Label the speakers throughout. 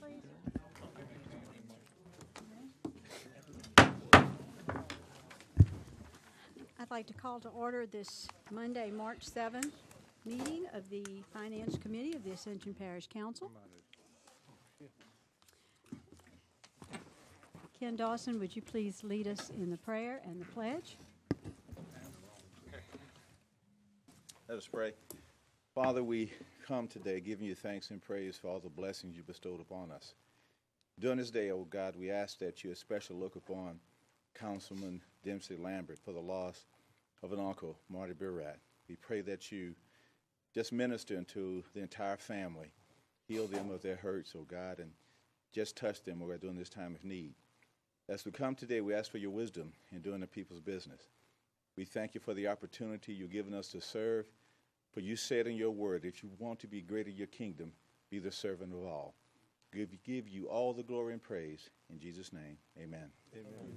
Speaker 1: please. I'd like to call to order this Monday, March 7th meeting of the Finance Committee of the Ascension Parish Council. Ken Dawson, would you please lead us in the prayer and the pledge?
Speaker 2: Let us pray. Father, we come today giving you thanks and praise for all the blessings you bestowed upon us. During this day, oh God, we ask that you especially look upon Councilman Dempsey Lambert for the loss of an uncle, Marty Birat. We pray that you just minister into the entire family, heal them of their hurts, oh God, and just touch them, oh God, during this time of need. As we come today, we ask for your wisdom in doing the people's business. We thank you for the opportunity you've given us to serve, for you said in your word, if you want to be great in your kingdom, be the servant of all. Give you all the glory and praise. In Jesus' name, amen. Amen.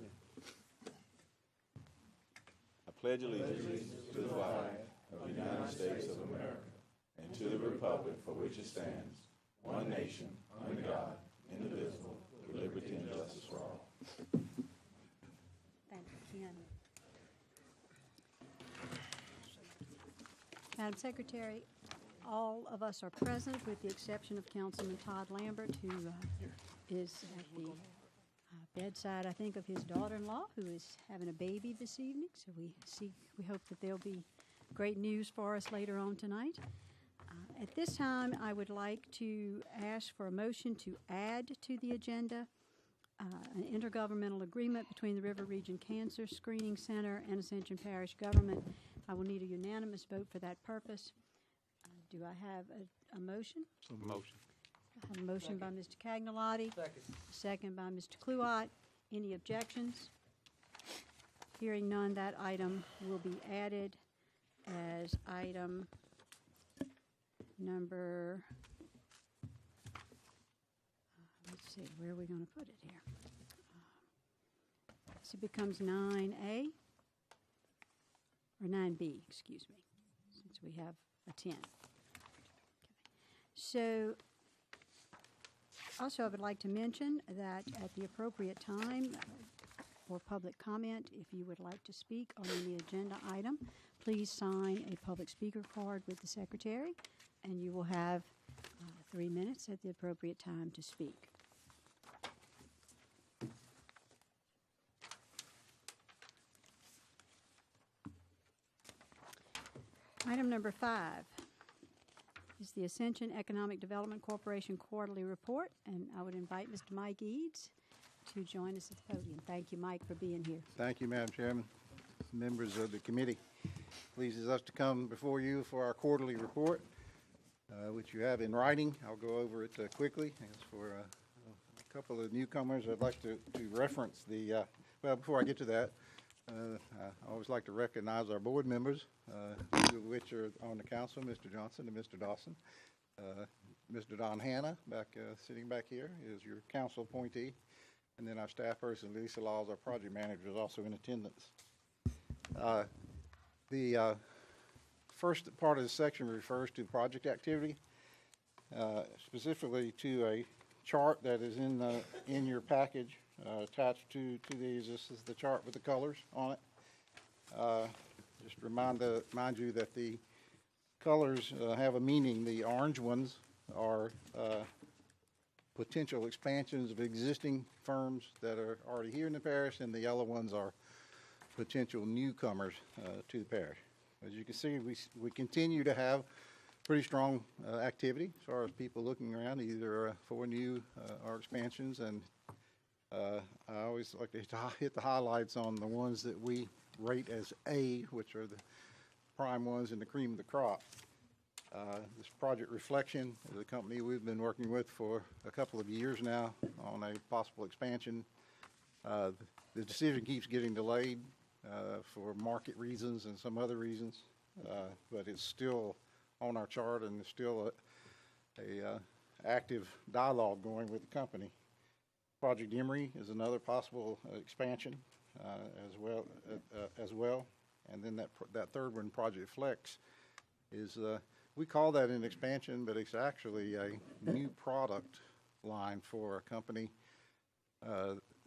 Speaker 2: I pledge allegiance to the flag of the United States of America and to the republic for which it stands, one nation, under God, indivisible, with liberty and justice for all.
Speaker 1: Thank you, Ken. Madam Secretary, all of us are present with the exception of Councilman Todd Lambert, who is at the bedside, I think, of his daughter-in-law, who is having a baby this evening. So we hope that there'll be great news for us later on tonight. At this time, I would like to ask for a motion to add to the agenda an intergovernmental agreement between the River Region Cancer Screening Center and Ascension Parish government. I will need a unanimous vote for that purpose. Do I have a motion?
Speaker 3: Motion.
Speaker 1: I have a motion by Mr. Cagnolati. Second by Mr. Kluot. Any objections? Hearing none, that item will be added as item number, let's see, where are we going to put it here? So it becomes 9A, or 9B, excuse me, since we have a 10. Okay. So, also I would like to mention that at the appropriate time for public comment, if you would like to speak on any agenda item, please sign a public speaker card with the secretary, and you will have 3 minutes at the appropriate time to speak. Item number 5 is the Ascension Economic Development Corporation Quarterly Report, and I would invite Mr. Mike Eads to join us at the podium. Thank you, Mike, for being here.
Speaker 4: Thank you, Madam Chairman, members of the committee. Pleases us to come before you for our quarterly report, which you have in writing. I'll go over it quickly. As for a couple of newcomers, I'd like to reference the, well, before I get to that, I always like to recognize our board members, two of which are on the council, Mr. Johnson and Mr. Dawson. Mr. Don Hanna, sitting back here, is your council appointee. And then our staff person, Lisa Laws, our project manager, is also in attendance. The first part of the section refers to project activity, specifically to a chart that is in your package attached to these. This is the chart with the colors on it. Just remind you that the colors have a meaning. The orange ones are potential expansions of existing firms that are already here in the parish, and the yellow ones are potential newcomers to the parish. As you can see, we continue to have pretty strong activity as far as people looking around, either for new or expansions. And I always like to hit the highlights on the ones that we rate as A, which are the prime ones and the cream of the crop. This Project Reflection is a company we've been working with for a couple of years now on a possible expansion. The decision keeps getting delayed for market reasons and some other reasons, but it's still on our chart, and there's still a active dialogue going with the company. Project Emory is another possible expansion as well, and then that third one, Project Flex, is we call that an expansion, but it's actually a new product line for a company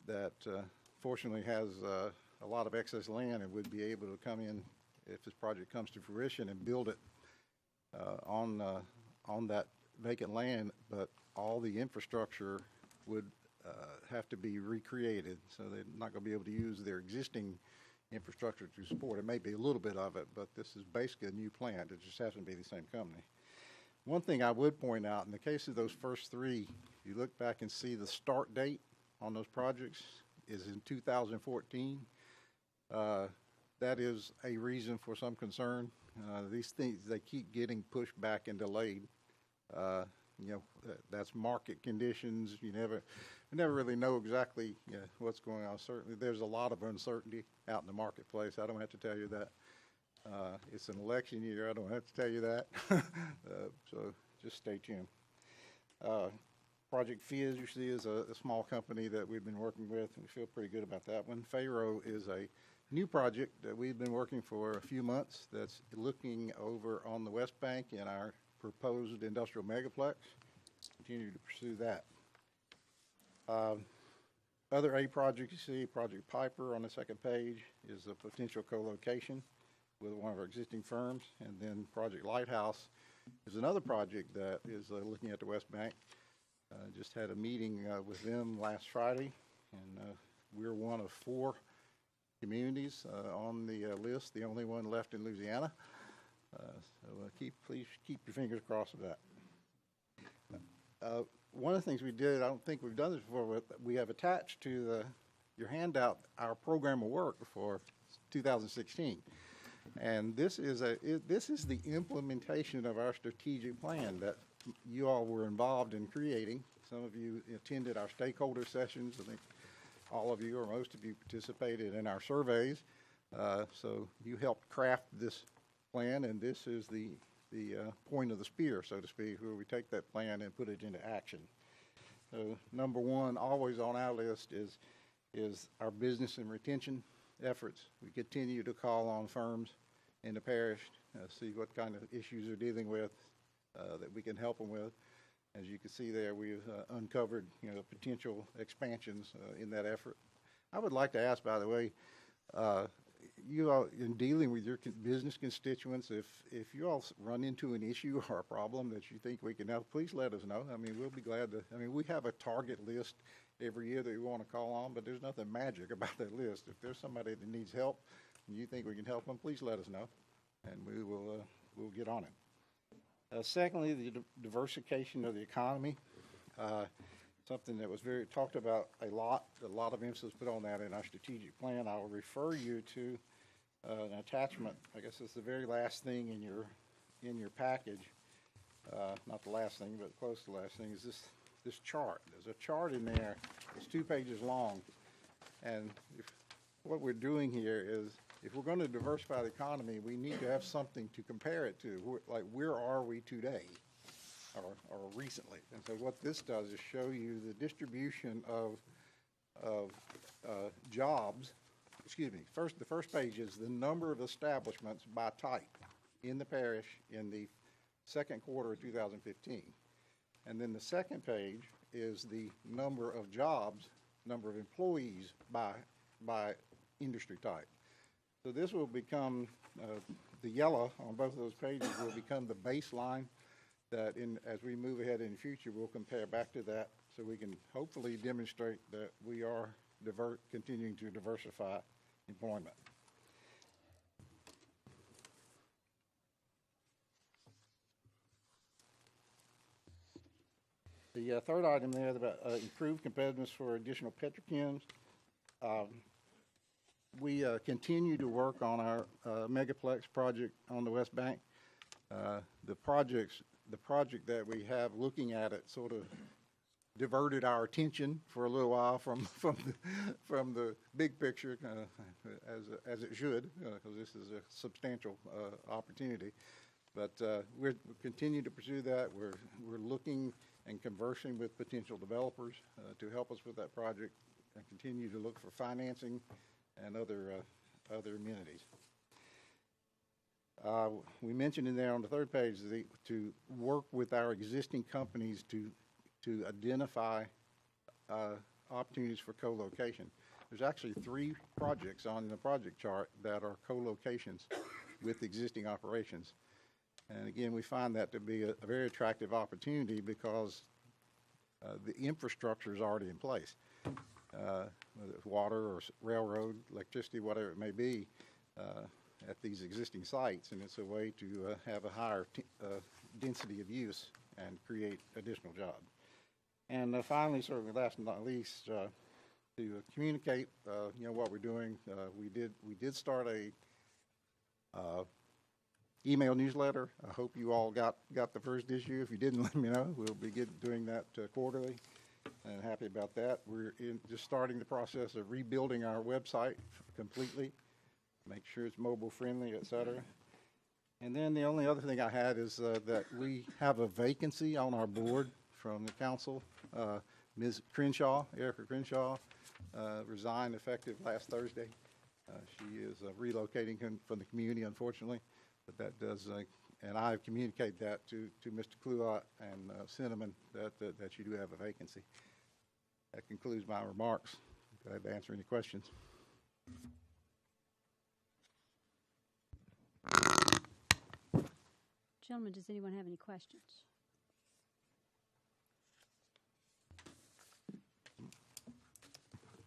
Speaker 4: that fortunately has a lot of excess land and would be able to come in if this project comes to fruition and build it on that vacant land, but all the infrastructure would have to be recreated, so they're not going to be able to use their existing infrastructure to support. It may be a little bit of it, but this is basically a new plant. It just happens to be the same company. One thing I would point out, in the case of those first three, you look back and see the start date on those projects is in 2014. That is a reason for some concern. These things, they keep getting pushed back and delayed. That's market conditions. You never really know exactly what's going on. Certainly, there's a lot of uncertainty out in the marketplace. I don't have to tell you that. It's an election year. I don't have to tell you that. So just stay tuned. Project Fizz, you see, is a small company that we've been working with. We feel pretty good about that one. Pharaoh is a new project that we've been working for a few months that's looking over on the West Bank in our proposed industrial megaplex. Continue to pursue that. Other A projects you see, Project Piper on the second page is a potential co-location with one of our existing firms. And then Project Lighthouse is another project that is looking at the West Bank. Just had a meeting with them last Friday, and we're one of 4 communities on the list, the only one left in Louisiana. Please keep your fingers crossed with that. One of the things we did, I don't think we've done this before, but we have attached to your handout our program of work for 2016. And this is the implementation of our strategic plan that you all were involved in creating. Some of you attended our stakeholder sessions. I think all of you or most of you participated in our surveys. So you helped craft this plan, and this is the point of the spear, so to speak, where we take that plan and put it into action. So number one, always on our list is our business and retention efforts. We continue to call on firms in the parish, see what kind of issues they're dealing with that we can help them with. As you can see there, we've uncovered potential expansions in that effort. I would like to ask, by the way, you all, in dealing with your business constituents, if you all run into an issue or a problem that you think we can help, please let us know. I mean, we'll be glad to. I mean, we have a target list every year that we want to call on, but there's nothing magic about that list. If there's somebody that needs help and you think we can help them, please let us know, and we will we'll get on it. Secondly, the diversification of the economy. Something that was talked about a lot of emphasis put on that in our strategic plan. I will refer you to an attachment. I guess it's the very last thing in your package. Not the last thing, but close to the last thing, is this chart. There's a chart in there. It's 2 pages long. And what we're doing here is, if we're going to diversify the economy, we need to have something to compare it to. Like, where are we today? Or recently. And so what this does is show you the distribution of jobs. Excuse me. The first page is the number of establishments by type in the parish in the second quarter of 2015. And then the second page is the number of jobs, number of employees by industry type. So this will become, the yellow on both of those pages will become the baseline that as we move ahead in the future, we'll compare back to that so we can hopefully demonstrate that we are continuing to diversify employment. The third item there about improved competitiveness for additional petrochems. We continue to work on our Megaplex project on the West Bank. The project that we have looking at it sort of diverted our attention for a little while from the big picture, as it should, because this is a substantial opportunity. But we're continue to pursue that. We're looking and conversing with potential developers to help us with that project, and continue to look for financing and other amenities. We mentioned in there on the third page to work with our existing companies to to identify opportunities for co-location. There's actually 3 projects on the project chart that are co-locations with existing operations. And again, we find that to be a very attractive opportunity because the infrastructure is already in place. Whether it's water or railroad, electricity, whatever it may be, at these existing sites, and it's a way to have a higher density of use and create additional jobs. And finally, certainly last but not least, to communicate, what we're doing. We did start a email newsletter. I hope you all got the first issue. If you didn't, let me know. We'll be doing that quarterly, and happy about that. We're just starting the process of rebuilding our website completely, make sure it's mobile friendly, et cetera. And then the only other thing I had is that we have a vacancy on our board from the council. Ms. Crenshaw, Erica Crenshaw, resigned effective last Thursday. She is relocating from the community, unfortunately, but that does, and I've communicated that to Mr. Cluot and Cinnamon that you do have a vacancy. That concludes my remarks. Glad to answer any questions.
Speaker 1: Gentlemen, does anyone have any questions?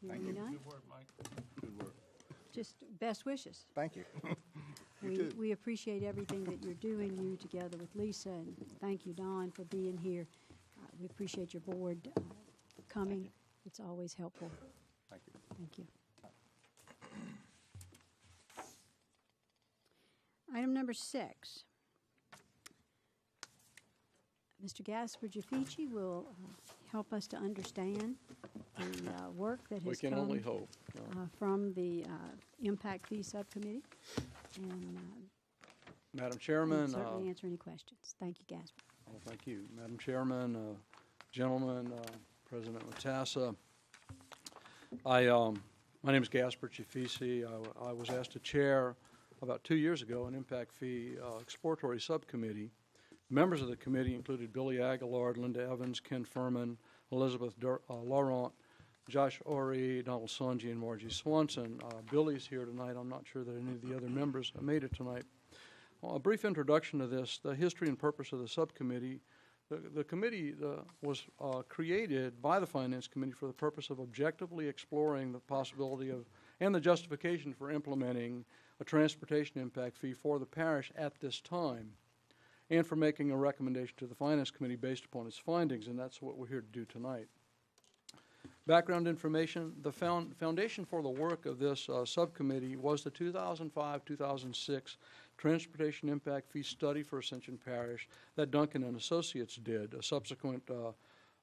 Speaker 1: Hearing none?
Speaker 3: Good work, Mike.
Speaker 4: Good work.
Speaker 1: Just best wishes.
Speaker 4: Thank you. You too.
Speaker 1: We appreciate everything that you're doing, you together with Lisa, and thank you, Don, for being here. We appreciate your board coming. It's always helpful.
Speaker 4: Thank you.
Speaker 1: Thank you. Item number 6. Mr. Gasper Jafici will help us to understand the work that has
Speaker 3: We can
Speaker 1: come
Speaker 3: only hope.
Speaker 1: from the Impact Fee Subcommittee. And
Speaker 3: Madam Chairman,
Speaker 1: certainly answer any questions. Thank you, Gasper.
Speaker 3: well, thank you. Madam Chairman, gentlemen, President Matassa, my name is Gasper Jafici. I was asked to chair about 2 years ago an Impact Fee Exploratory Subcommittee. Members of the committee included Billy Aguilar, Linda Evans, Ken Furman, Elizabeth Laurent, Josh Ori, Donald Sonji, and Margie Swanson. Billy's here tonight. I'm not sure that any of the other members made it tonight. A brief introduction to this, the history and purpose of the subcommittee. The committee was created by the Finance Committee for the purpose of objectively exploring the possibility of and the justification for implementing a transportation impact fee for the parish at this time, and for making a recommendation to the Finance Committee based upon its findings, and that's what we're here to do tonight. Background information, the foundation for the work of this subcommittee was the 2005-2006 Transportation Impact Fee Study for Ascension Parish that Duncan and Associates did,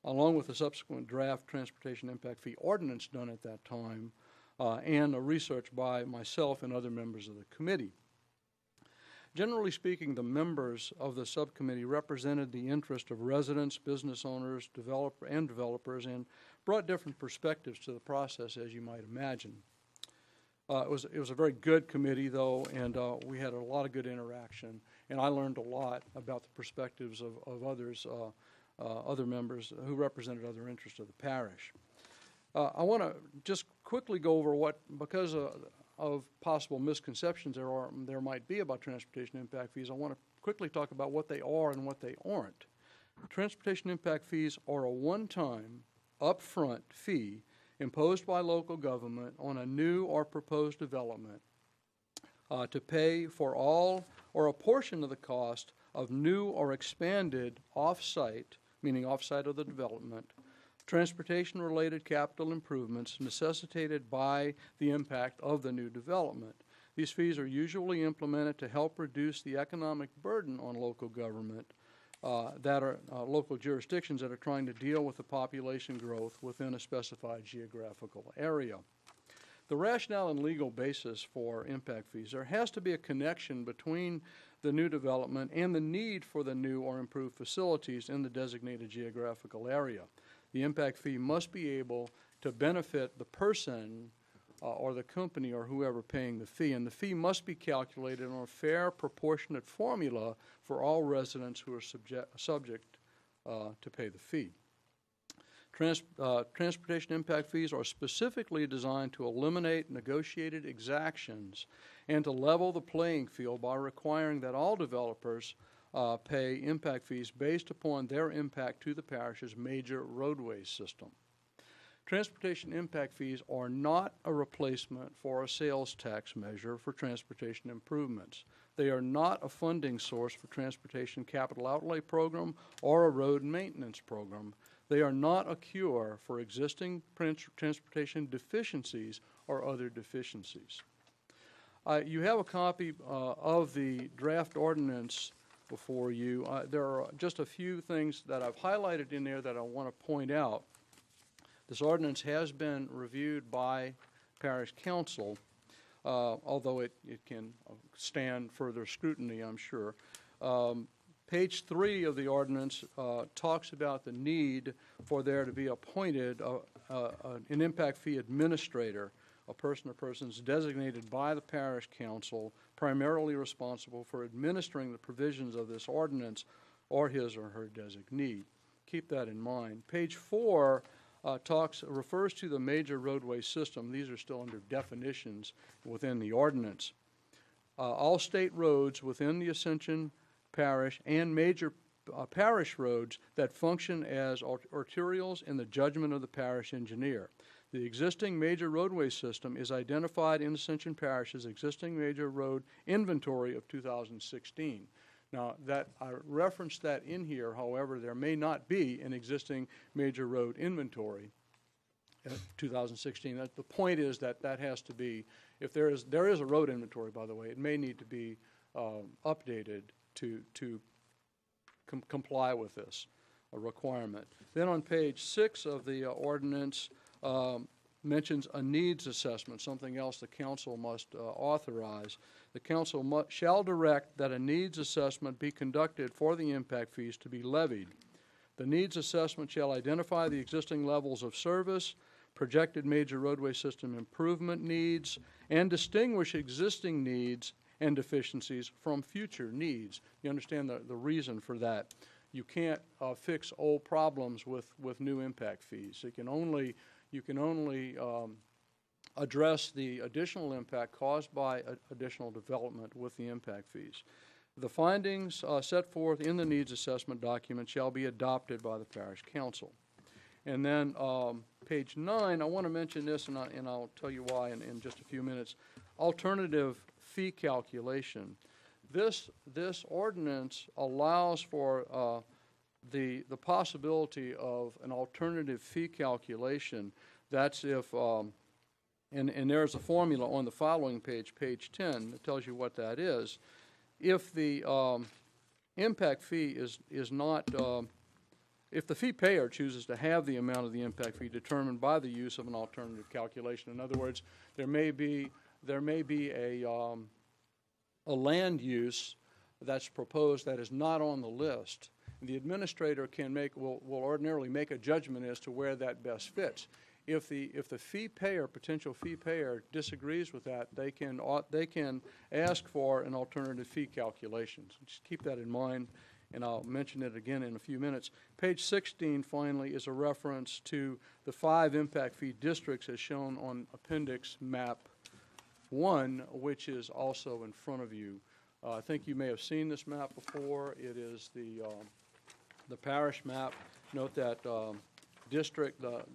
Speaker 3: along with a subsequent draft Transportation Impact Fee Ordinance done at that time, and a research by myself and other members of the committee. Generally speaking, the members of the subcommittee represented the interest of residents, business owners, developers, and brought different perspectives to the process, as you might imagine. It was a very good committee, though, and we had a lot of good interaction, and I learned a lot about the perspectives of others, other members who represented other interests of the parish. I want to just quickly go over because of possible misconceptions there might be about transportation impact fees, I want to quickly talk about what they are and what they aren't. Transportation impact fees are a one-time, upfront fee imposed by local government on a new or proposed development to pay for all or a portion of the cost of new or expanded off-site, meaning off-site of the development, transportation-related capital improvements necessitated by the impact of the new development. These fees are usually implemented to help reduce the economic burden on local government local jurisdictions that are trying to deal with the population growth within a specified geographical area. The rationale and legal basis for impact fees, there has to be a connection between the new development and the need for the new or improved facilities in the designated geographical area. The impact fee must be able to benefit the person or the company or whoever paying the fee, and the fee must be calculated on a fair, proportionate formula for all residents who are subject to pay the fee. Transportation impact fees are specifically designed to eliminate negotiated exactions and to level the playing field by requiring that all developers pay impact fees based upon their impact to the parish's major roadway system. Transportation impact fees are not a replacement for a sales tax measure for transportation improvements. They are not a funding source for transportation capital outlay program or a road maintenance program. They are not a cure for existing transportation deficiencies or other deficiencies. You have a copy of the draft ordinance before you. There are just a few things that I've highlighted in there that I want to point out. This ordinance has been reviewed by Parish Council, although it can stand further scrutiny, I'm sure. Page 3 of the ordinance talks about the need for there to be appointed an impact fee administrator, a person or persons designated by the Parish Council, primarily responsible for administering the provisions of this ordinance or his or her designee. Keep that in mind. Page 4 refers to the major roadway system. These are still under definitions within the ordinance. All state roads within the Ascension Parish and major parish roads that function as arterials in the judgment of the parish engineer. The existing major roadway system is identified in Ascension Parish's existing major road inventory of 2016. Now, that I referenced that in here, however, there may not be an existing major road inventory in 2016. The point is that that has to be, if there is a road inventory, by the way, it may need to be updated to comply with this requirement. Then on page 6 of the ordinance mentions a needs assessment, something else the council must authorize. The council shall direct that a needs assessment be conducted for the impact fees to be levied. The needs assessment shall identify the existing levels of service, projected major roadway system improvement needs, and distinguish existing needs and deficiencies from future needs. You understand the reason for that. You can't fix old problems with new impact fees. You can only address the additional impact caused by additional development with the impact fees. The findings set forth in the needs assessment document shall be adopted by the Parish Council. And then page 9, I want to mention this, and I'll tell you why in just a few minutes. Alternative fee calculation. This ordinance allows for the possibility of an alternative fee calculation. That's if, and there's a formula on the following page, page 10, that tells you what that is. If the impact fee is not, if the fee payer chooses to have the amount of the impact fee determined by the use of an alternative calculation, in other words, there may be a land use that's proposed that is not on the list. The administrator will ordinarily make a judgment as to where that best fits. If the potential fee payer disagrees with that, they can ask for an alternative fee calculation. So just keep that in mind, and I'll mention it again in a few minutes. Page 16, finally, is a reference to the 5 impact fee districts as shown on Appendix Map 1, which is also in front of you. I think you may have seen this map before. It is the parish map. Note that the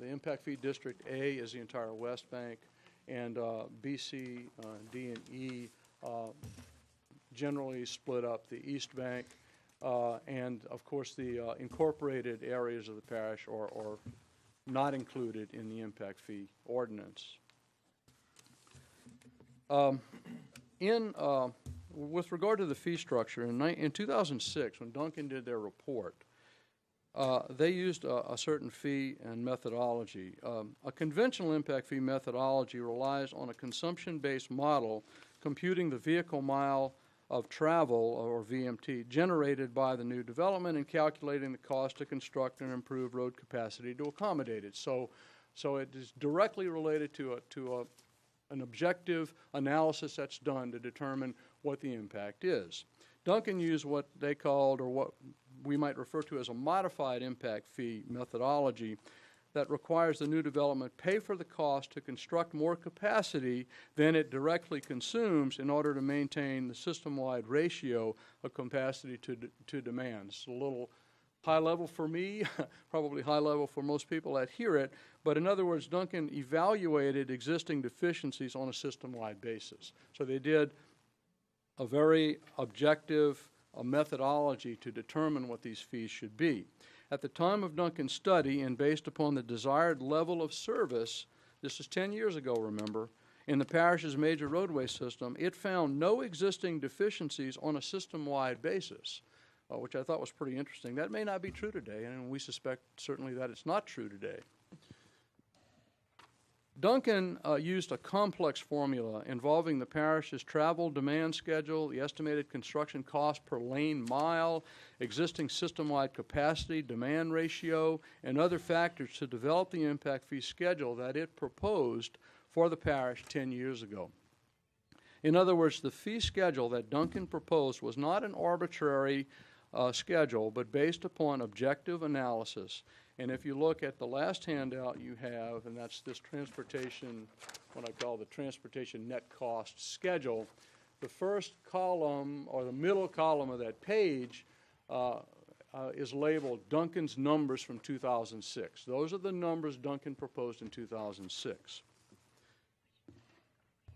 Speaker 3: impact fee district A is the entire West Bank, and B, C, D, and E generally split up the East Bank, and of course the incorporated areas of the parish are not included in the impact fee ordinance. With regard to the fee structure, in 2006, when Duncan did their report, they used a certain fee and methodology. A conventional impact fee methodology relies on a consumption-based model computing the vehicle mile of travel, or VMT, generated by the new development and calculating the cost to construct and improve road capacity to accommodate it. So it is directly related to an objective analysis that's done to determine what the impact is. Duncan used what they called, or what we might refer to as a modified impact fee methodology, that requires the new development pay for the cost to construct more capacity than it directly consumes in order to maintain the system-wide ratio of capacity to demand. It's a little high level for me, probably high level for most people that hear it, but in other words, Duncan evaluated existing deficiencies on a system-wide basis. So they did a very objective methodology to determine what these fees should be. At the time of Duncan's study, and based upon the desired level of service, this is 10 years ago, remember, in the parish's major roadway system, it found no existing deficiencies on a system-wide basis, which I thought was pretty interesting. That may not be true today, and we suspect certainly that it's not true today. Duncan used a complex formula involving the parish's travel demand schedule, the estimated construction cost per lane mile, existing system-wide capacity, demand ratio, and other factors to develop the impact fee schedule that it proposed for the parish 10 years ago. In other words, the fee schedule that Duncan proposed was not an arbitrary schedule, but based upon objective analysis. And if you look at the last handout you have, and that's this transportation, what I call the transportation net cost schedule, the first column or the middle column of that page is labeled Duncan's numbers from 2006. Those are the numbers Duncan proposed in 2006.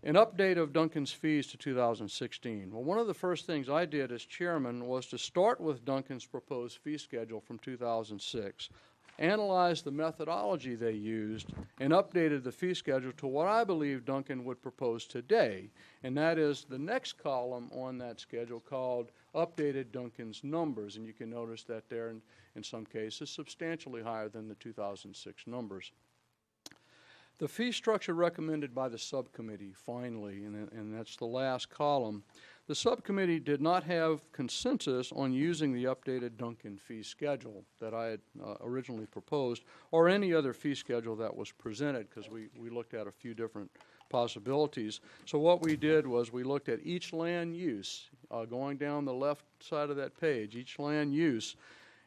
Speaker 3: An update of Duncan's fees to 2016. Well, one of the first things I did as chairman was to start with Duncan's proposed fee schedule from 2006, analyzed the methodology they used, and updated the fee schedule to what I believe Duncan would propose today, and that is the next column on that schedule called Updated Duncan's Numbers, and you can notice that they're, in some cases, substantially higher than the 2006 numbers. The fee structure recommended by the subcommittee, finally, and that's the last column, the subcommittee did not have consensus on using the updated Duncan fee schedule that I had originally proposed, or any other fee schedule that was presented, because we looked at a few different possibilities. So what we did was we looked at each land use, going down the left side of that page, each land use,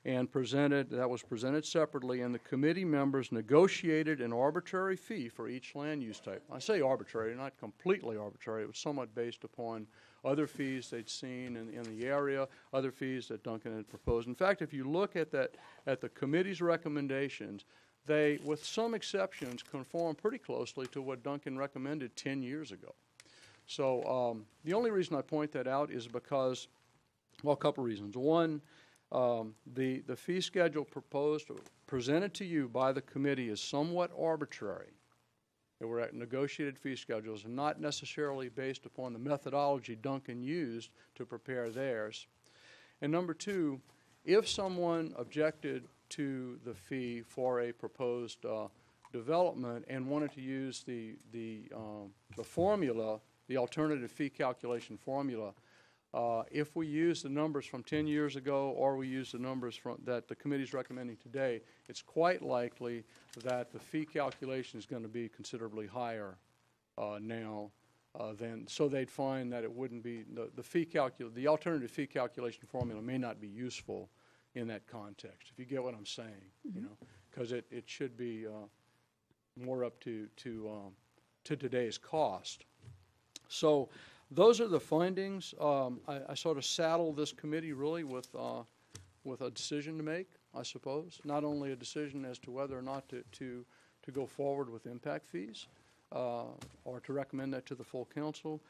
Speaker 3: and that was presented separately, and the committee members negotiated an arbitrary fee for each land use type. I say arbitrary, not completely arbitrary. It was somewhat based upon other fees they'd seen in the area, other fees that Duncan had proposed. In fact, if you look at the committee's recommendations, they, with some exceptions, conform pretty closely to what Duncan recommended 10 years ago. So the only reason I point that out is because, well, a couple reasons. One, the fee schedule presented to you by the committee is somewhat arbitrary. They were at negotiated fee schedules and not necessarily based upon the methodology Duncan used to prepare theirs. And number two, if someone objected to the fee for a proposed development and wanted to use the formula, the alternative fee calculation formula, if we use the numbers from 10 years ago or we use the numbers that the committee is recommending today, it's quite likely that the fee calculation is going to be considerably higher now so they'd find that it wouldn't be, the alternative fee calculation formula may not be useful in that context, if you get what I'm saying, you know, because it should be more up to today's cost. So those are the findings. I sort of saddled this committee really with a decision to make, I suppose. Not only a decision as to whether or not to go forward with impact fees or to recommend that to the full council,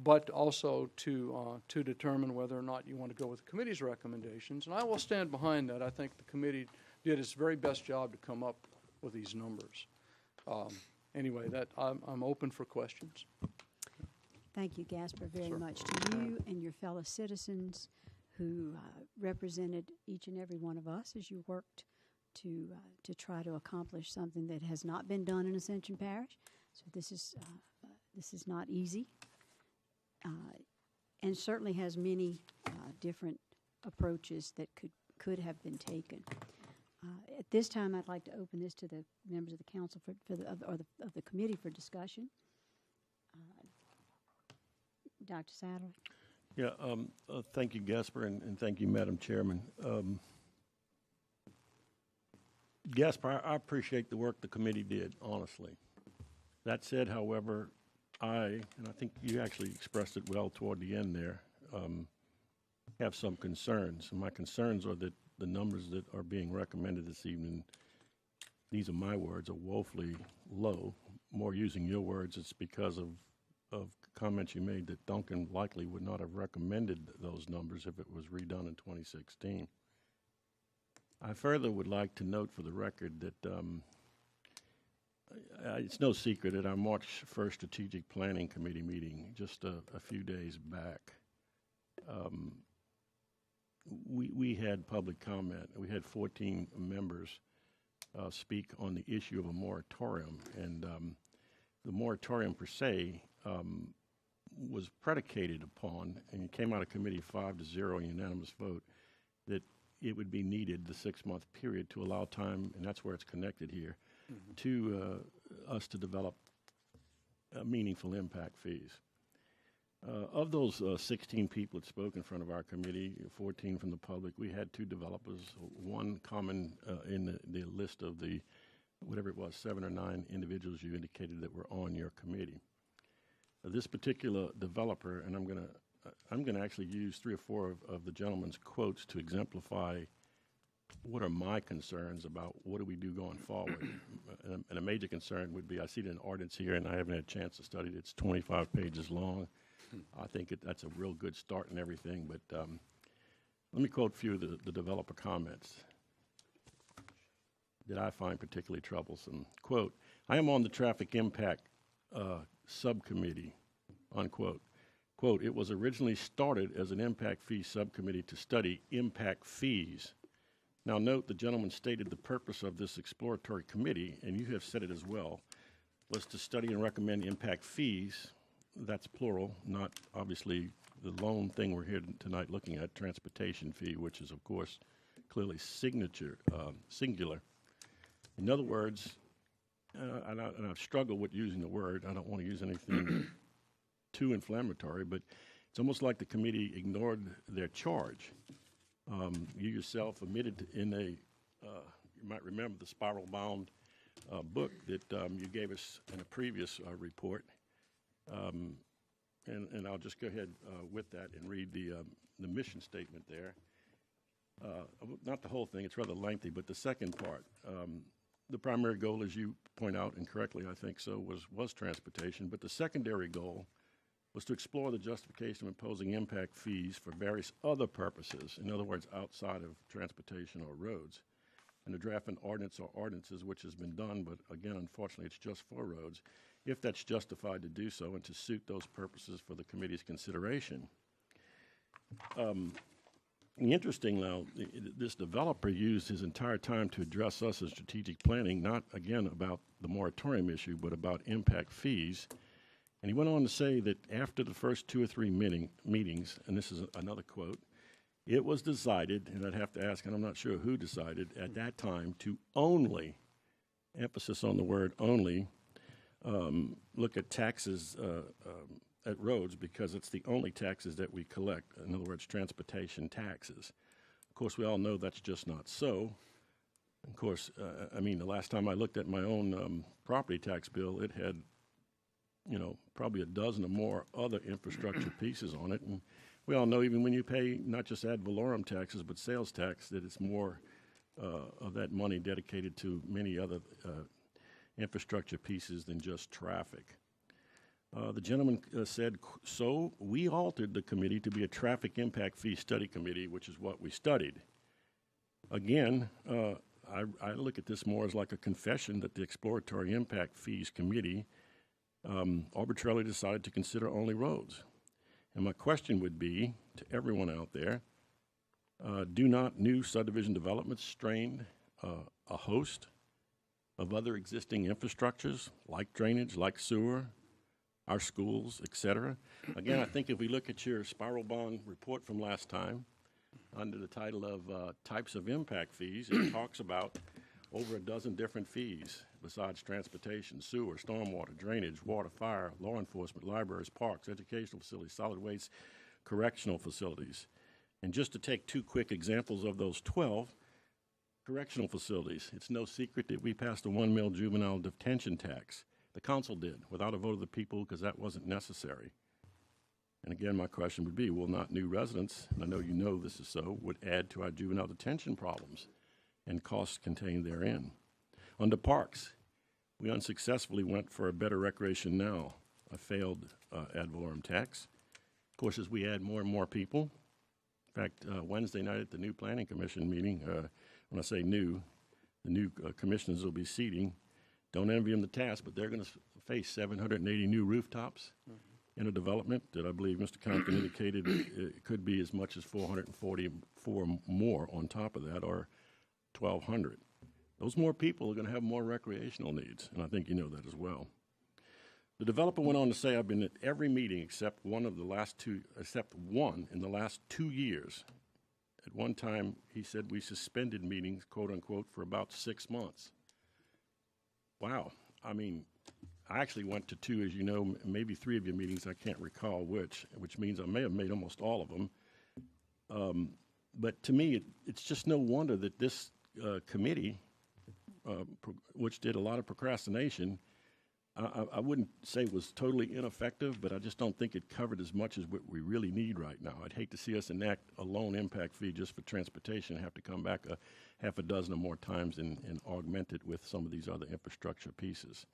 Speaker 3: but also to determine whether or not you want to go with the committee's recommendations. And I will stand behind that. I think the committee did its very best job to come up with these numbers. Anyway, I'm open for questions.
Speaker 1: Thank you, Gasper, very much to you and your fellow citizens who represented each and every one of us as you worked to try to accomplish something that has not been done in Ascension Parish. So this is not easy, and certainly has many different approaches that could have been taken. At this time, I'd like to open this to the members of the council of the committee for discussion. Dr. Sadler.
Speaker 5: Yeah, thank you, Gasper, and thank you, Madam Chairman. Gaspar, I appreciate the work the committee did, honestly. That said, however, and I think you actually expressed it well toward the end there, have some concerns. And my concerns are that the numbers that are being recommended this evening, these are my words, are woefully low. More using your words, it's because of comments you made that Duncan likely would not have recommended those numbers if it was redone in 2016. I further would like to note for the record that it's no secret at our March 1st Strategic Planning Committee meeting just a few days back, we had public comment. We had 14 members speak on the issue of a moratorium, and the moratorium per se was predicated upon, and it came out of committee 5-0 unanimous vote, that it would be needed, the 6-month period, to allow time, and that's where it's connected here, to us to develop meaningful impact fees. Of those 16 people that spoke in front of our committee, 14 from the public, we had 2 developers, one common in the list of the, whatever it was, 7 or 9 individuals you indicated that were on your committee. This particular developer, and I'm going to actually use 3 or 4 of the gentleman's quotes to exemplify what are my concerns about what do we do going forward. And a major concern would be, I see it in ordinance here, and I haven't had a chance to study it. It's 25 pages long. I think that's a real good start and everything, but let me quote a few of the developer comments that I find particularly troublesome. Quote, I am on the traffic impact subcommittee, unquote. Quote, it was originally started as an impact fee subcommittee to study impact fees. Now note, the gentleman stated the purpose of this exploratory committee, and you have said it as well, was to study and recommend impact fees. That's plural, not obviously the lone thing we're here tonight looking at, transportation fee, which is of course clearly singular. In other words, and I've struggled with using the word, I don't want to use anything too inflammatory, but it's almost like the committee ignored their charge. You yourself admitted in a, you might remember the spiral bound book that you gave us in a previous report. And I'll just go ahead with that and read the mission statement there. Not the whole thing, it's rather lengthy, but the second part. The primary goal, as you point out, and correctly I think so, was transportation, but the secondary goal was to explore the justification of imposing impact fees for various other purposes, in other words, outside of transportation or roads, and to draft an ordinance or ordinances, which has been done, but again, unfortunately, it's just for roads, if that's justified to do so and to suit those purposes for the committee's consideration. Interesting now, this developer used his entire time to address us as strategic planning, not again about the moratorium issue, but about impact fees. And he went on to say that after the first 2 or 3 meetings, and this is another quote, it was decided, and I'd have to ask, and I'm not sure who decided at that time, to only, emphasis on the word only, look at taxes at roads because it's the only taxes that we collect. In other words, transportation taxes. Of course, we all know that's just not so. Of course, I mean, the last time I looked at my own property tax bill, it had, you know, probably a dozen or more other infrastructure pieces on it. And we all know even when you pay not just ad valorem taxes, but sales tax, that it's more of that money dedicated to many other infrastructure pieces than just traffic. The gentleman said, so we altered the committee to be a traffic impact fee study committee, which is what we studied. Again, I look at this more as like a confession that the exploratory impact fees committee arbitrarily decided to consider only roads. And my question would be to everyone out there, do not new subdivision developments strain a host of other existing infrastructures like drainage, like sewer, our schools, et cetera? Again, I think if we look at your spiral bond report from last time, under the title of types of impact fees, it talks about over a dozen different fees besides transportation, sewer, stormwater, drainage, water, fire, law enforcement, libraries, parks, educational facilities, solid waste, correctional facilities. And just to take 2 quick examples of those 12, correctional facilities. It's no secret that we passed a 1 mil juvenile detention tax. The council did, without a vote of the people, because that wasn't necessary. And again, my question would be, will not new residents, and I know you know this is so, would add to our juvenile detention problems and costs contained therein. Under parks, we unsuccessfully went for a better recreation now, a failed ad valorem tax. Of course, as we add more and more people, in fact, Wednesday night at the new planning commission meeting, when I say new, the new commissioners will be seating. Don't envy them the task, but they're going to face 780 new rooftops in a development that I believe Mr. Compton indicated it could be as much as 444 more on top of that, or 1,200. Those more people are going to have more recreational needs, and I think you know that as well. The developer went on to say, I've been at every meeting except one in the last 2 years. At one time, he said we suspended meetings, quote unquote, for about 6 months. Wow. I mean, I actually went to 2, as you know, maybe 3 of your meetings. I can't recall which means I may have made almost all of them. But to me, it's just no wonder that this committee, which did a lot of procrastination, I wouldn't say it was totally ineffective, but I just don't think it covered as much as what we really need right now. I'd hate to see us enact a loan impact fee just for transportation and have to come back a half a dozen or more times and augment it with some of these other infrastructure pieces.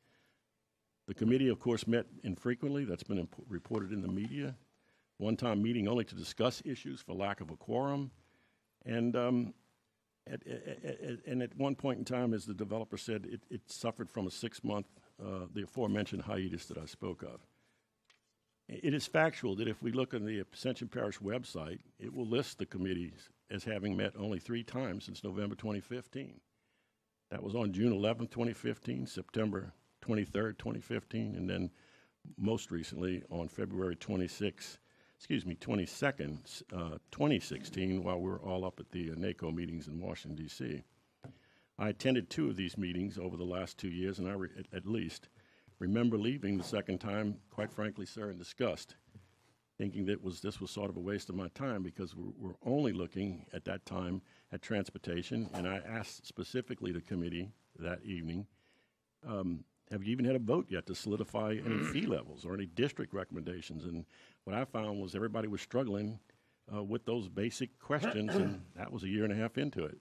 Speaker 5: The committee, of course, met infrequently. That's been reported in the media. One-time meeting only to discuss issues for lack of a quorum. And at one point in time, as the developer said, it suffered from a 6-month, the aforementioned hiatus that I spoke of. It is factual that if we look on the Ascension Parish website, it will list the committees as having met only 3 times since November 2015. That was on June 11th, 2015, September 23rd, 2015, and then most recently on February 22nd, 2016, while we were all up at the NACO meetings in Washington, D.C. I attended 2 of these meetings over the last 2 years, and I at least remember leaving the second time, quite frankly, sir, in disgust, thinking that this was sort of a waste of my time because we're only looking at that time at transportation. And I asked specifically the committee that evening, have you even had a vote yet to solidify any fee levels or any district recommendations? And what I found was everybody was struggling with those basic questions, and that was a year and a half into it.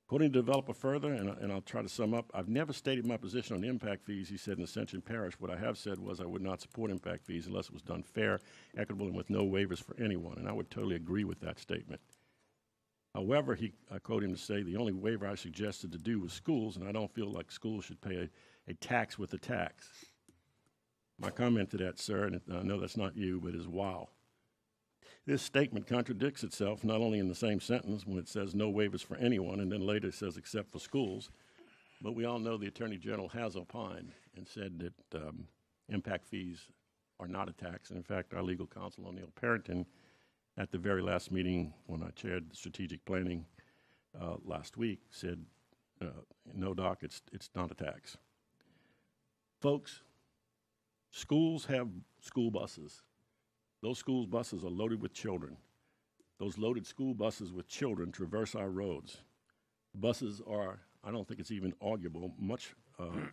Speaker 5: Quoting the developer further, and I'll try to sum up, I've never stated my position on impact fees, he said in Ascension Parish. What I have said was I would not support impact fees unless it was done fair, equitable, and with no waivers for anyone, and I would totally agree with that statement. However, I quote him to say, the only waiver I suggested to do was schools, and I don't feel like schools should pay a tax with a tax. My comment to that, sir, and I know that's not you, but is wow. This statement contradicts itself not only in the same sentence when it says no waivers for anyone, and then later it says except for schools, but we all know the Attorney General has opined and said that impact fees are not a tax. And in fact, our legal counsel, O'Neill Parrington, at the very last meeting when I chaired the strategic planning last week, said, no, Doc, it's not a tax. Folks, schools have school buses. Those school buses are loaded with children. Those loaded school buses with children traverse our roads. Buses are, I don't think it's even arguable, much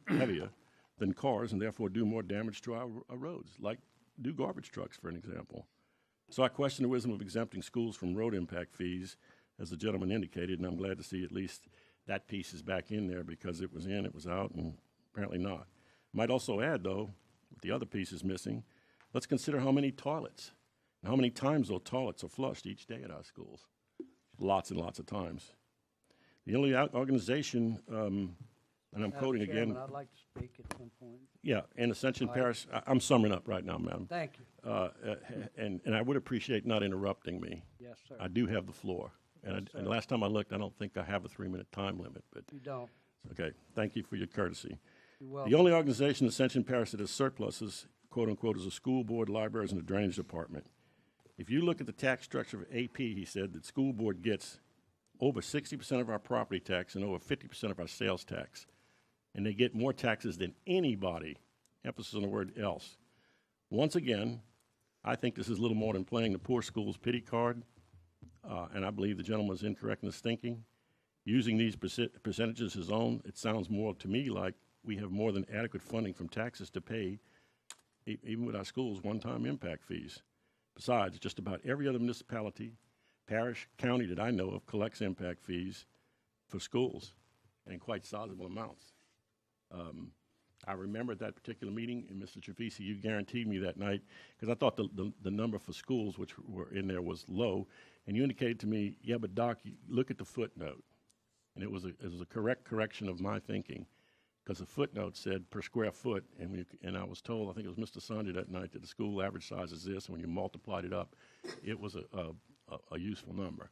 Speaker 5: heavier than cars and therefore do more damage to our roads, like do garbage trucks, for an example. So I question the wisdom of exempting schools from road impact fees, as the gentleman indicated, and I'm glad to see at least that piece is back in there because it was in, it was out, and apparently not. Might also add, though, with the other pieces missing, let's consider how many toilets and how many times those toilets are flushed each day at our schools. Lots and lots of times. The only organization, and I'm quoting
Speaker 6: Chairman,
Speaker 5: again.
Speaker 6: I'd like to speak at some point.
Speaker 5: Yeah, in Ascension Parish, I'm summing up right now, madam.
Speaker 6: Thank you.
Speaker 5: And I would appreciate not interrupting me.
Speaker 6: Yes, sir.
Speaker 5: I do have the floor. And,
Speaker 6: Yes,
Speaker 5: and last time I looked, I don't think I have a 3-minute time limit, but,
Speaker 6: You don't.
Speaker 5: okay, thank you for your courtesy.
Speaker 6: You're welcome.
Speaker 5: The only organization in Ascension Parish that has surpluses, quote-unquote, is a school board, libraries, and the drainage department. If you look at the tax structure of AP, he said that school board gets over 60% of our property tax and over 50% of our sales tax. And they get more taxes than anybody, emphasis on the word else. Once again, I think this is little more than playing the poor schools pity card, and I believe the gentleman is incorrect in his thinking. using these percentages as own, it sounds more to me like we have more than adequate funding from taxes to pay, even with our schools, one-time impact fees. Besides, just about every other municipality, parish, county that I know of collects impact fees for schools in quite sizable amounts. I remember that particular meeting, and Mr. Trevisi, you guaranteed me that night, because I thought the number for schools which were in there was low, and you indicated to me, yeah, but Doc, you look at the footnote. And it was a correct correction of my thinking, because the footnote said per square foot, and I was told, I think it was Mr. Sanjay that night, that the school average size is this, and when you multiplied it up, it was a useful number.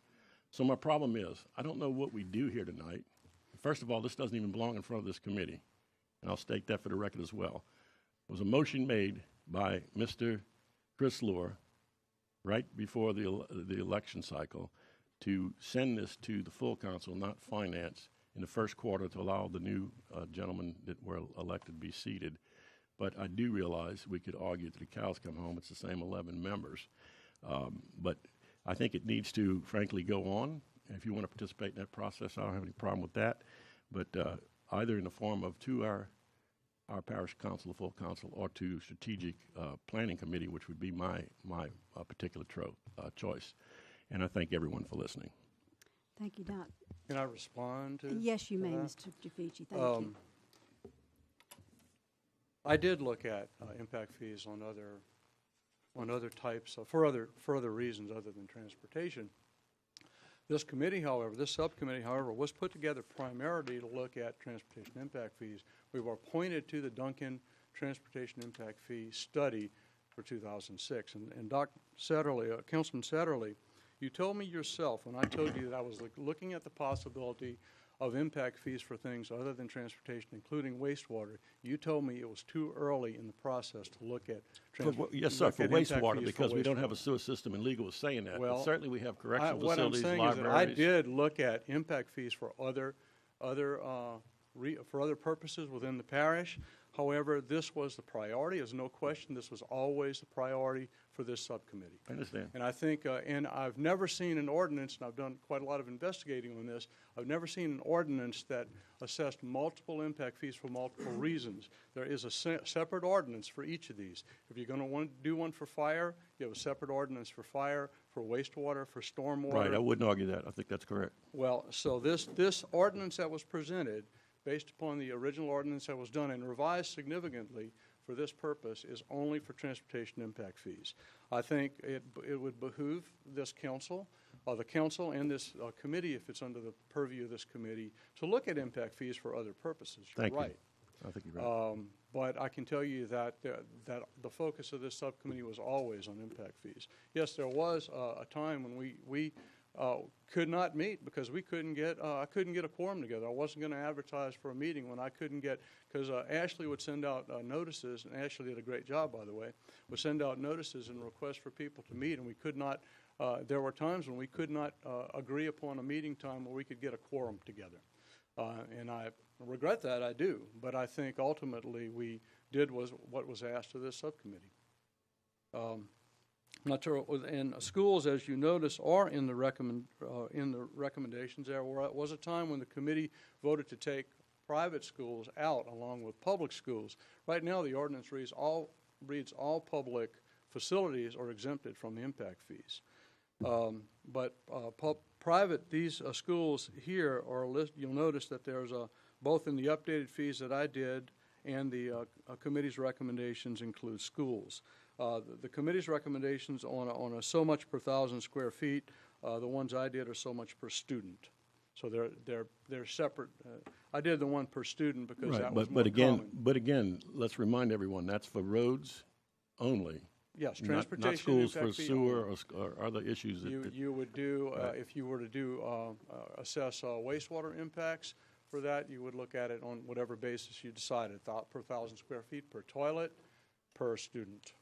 Speaker 5: So my problem is, I don't know what we do here tonight. First of all, this doesn't even belong in front of this committee, and I'll state that for the record as well. There was a motion made by Mr. Chris Lohr right before the election cycle to send this to the full council, not finance, in the first quarter to allow the new gentlemen that were elected be seated. But I do realize we could argue till the cows come home. It's the same 11 members. But I think it needs to, frankly, go on. If you want to participate in that process, I don't have any problem with that. But either in the form of to our parish council, the full council, or to strategic planning committee, which would be my particular choice. And I thank everyone for listening.
Speaker 1: Thank you, Doc.
Speaker 3: Can I respond to?
Speaker 1: Yes, you may,
Speaker 3: that?
Speaker 1: Mr. Jafici. Thank you.
Speaker 3: I did look at impact fees on other types for other reasons other than transportation. This committee, however, this subcommittee, however, was put together primarily to look at transportation impact fees. We were appointed to the Duncan Transportation Impact Fee Study for 2006. And Dr. Satterley, Councilman Satterley, you told me yourself when I told you that I was looking at the possibility of impact fees for things other than transportation, including wastewater. You told me it was too early in the process to look at
Speaker 5: yes, sir, for wastewater, because we don't have a sewer system, and legal was saying that.
Speaker 3: Well,
Speaker 5: but certainly we have correctional
Speaker 3: what I'm
Speaker 5: facilities,
Speaker 3: saying
Speaker 5: libraries.
Speaker 3: is that I did look at impact fees for other purposes within the parish. However, this was the priority. There's no question this was always the priority for this subcommittee.
Speaker 5: I understand.
Speaker 3: And I think, and I've never seen an ordinance, and I've done quite a lot of investigating on this, I've never seen an ordinance that assessed multiple impact fees for multiple reasons. There is a separate ordinance for each of these. If you're going to want to do one for fire, you have a separate ordinance for fire, for wastewater, for stormwater.
Speaker 5: Right, I wouldn't argue that. I think that's correct.
Speaker 3: Well, so this ordinance that was presented, based upon the original ordinance that was done and revised significantly for this purpose, is only for transportation impact fees. I think it would behoove this council, the council and this committee, if it's under the purview of this committee, to look at impact fees for other purposes. You're right.
Speaker 5: I think you're right.
Speaker 3: But I can tell you that the focus of this subcommittee was always on impact fees. Yes, there was a time when we could not meet because we couldn't get I couldn't get a quorum together. I wasn't going to advertise for a meeting when I couldn't get, because Ashley would send out notices, and Ashley did a great job, by the way, would send out notices and requests for people to meet, and we could not, there were times when we could not agree upon a meeting time where we could get a quorum together. And I regret that, I do, but I think ultimately we did what was asked of this subcommittee. Not sure, and schools, as you notice, are in the recommendations. There was a time when the committee voted to take private schools out along with public schools. Right now, the ordinance reads all public facilities are exempted from the impact fees. But private, these schools here are listed. You'll notice that there's both in the updated fees that I did and the committee's recommendations include schools. The committee's recommendations on a so much per 1,000 square feet, the ones I did are so much per student. So they're separate. I did the one per student because
Speaker 5: right,
Speaker 3: that was more common.
Speaker 5: But again, let's remind everyone that's for roads only.
Speaker 3: Yes, transportation
Speaker 5: not schools
Speaker 3: impact
Speaker 5: for
Speaker 3: fee
Speaker 5: sewer or other issues.
Speaker 3: You would do
Speaker 5: right.
Speaker 3: if you were to do assess wastewater impacts. For that, you would look at it on whatever basis you decided, per 1,000 square feet, per toilet, per student.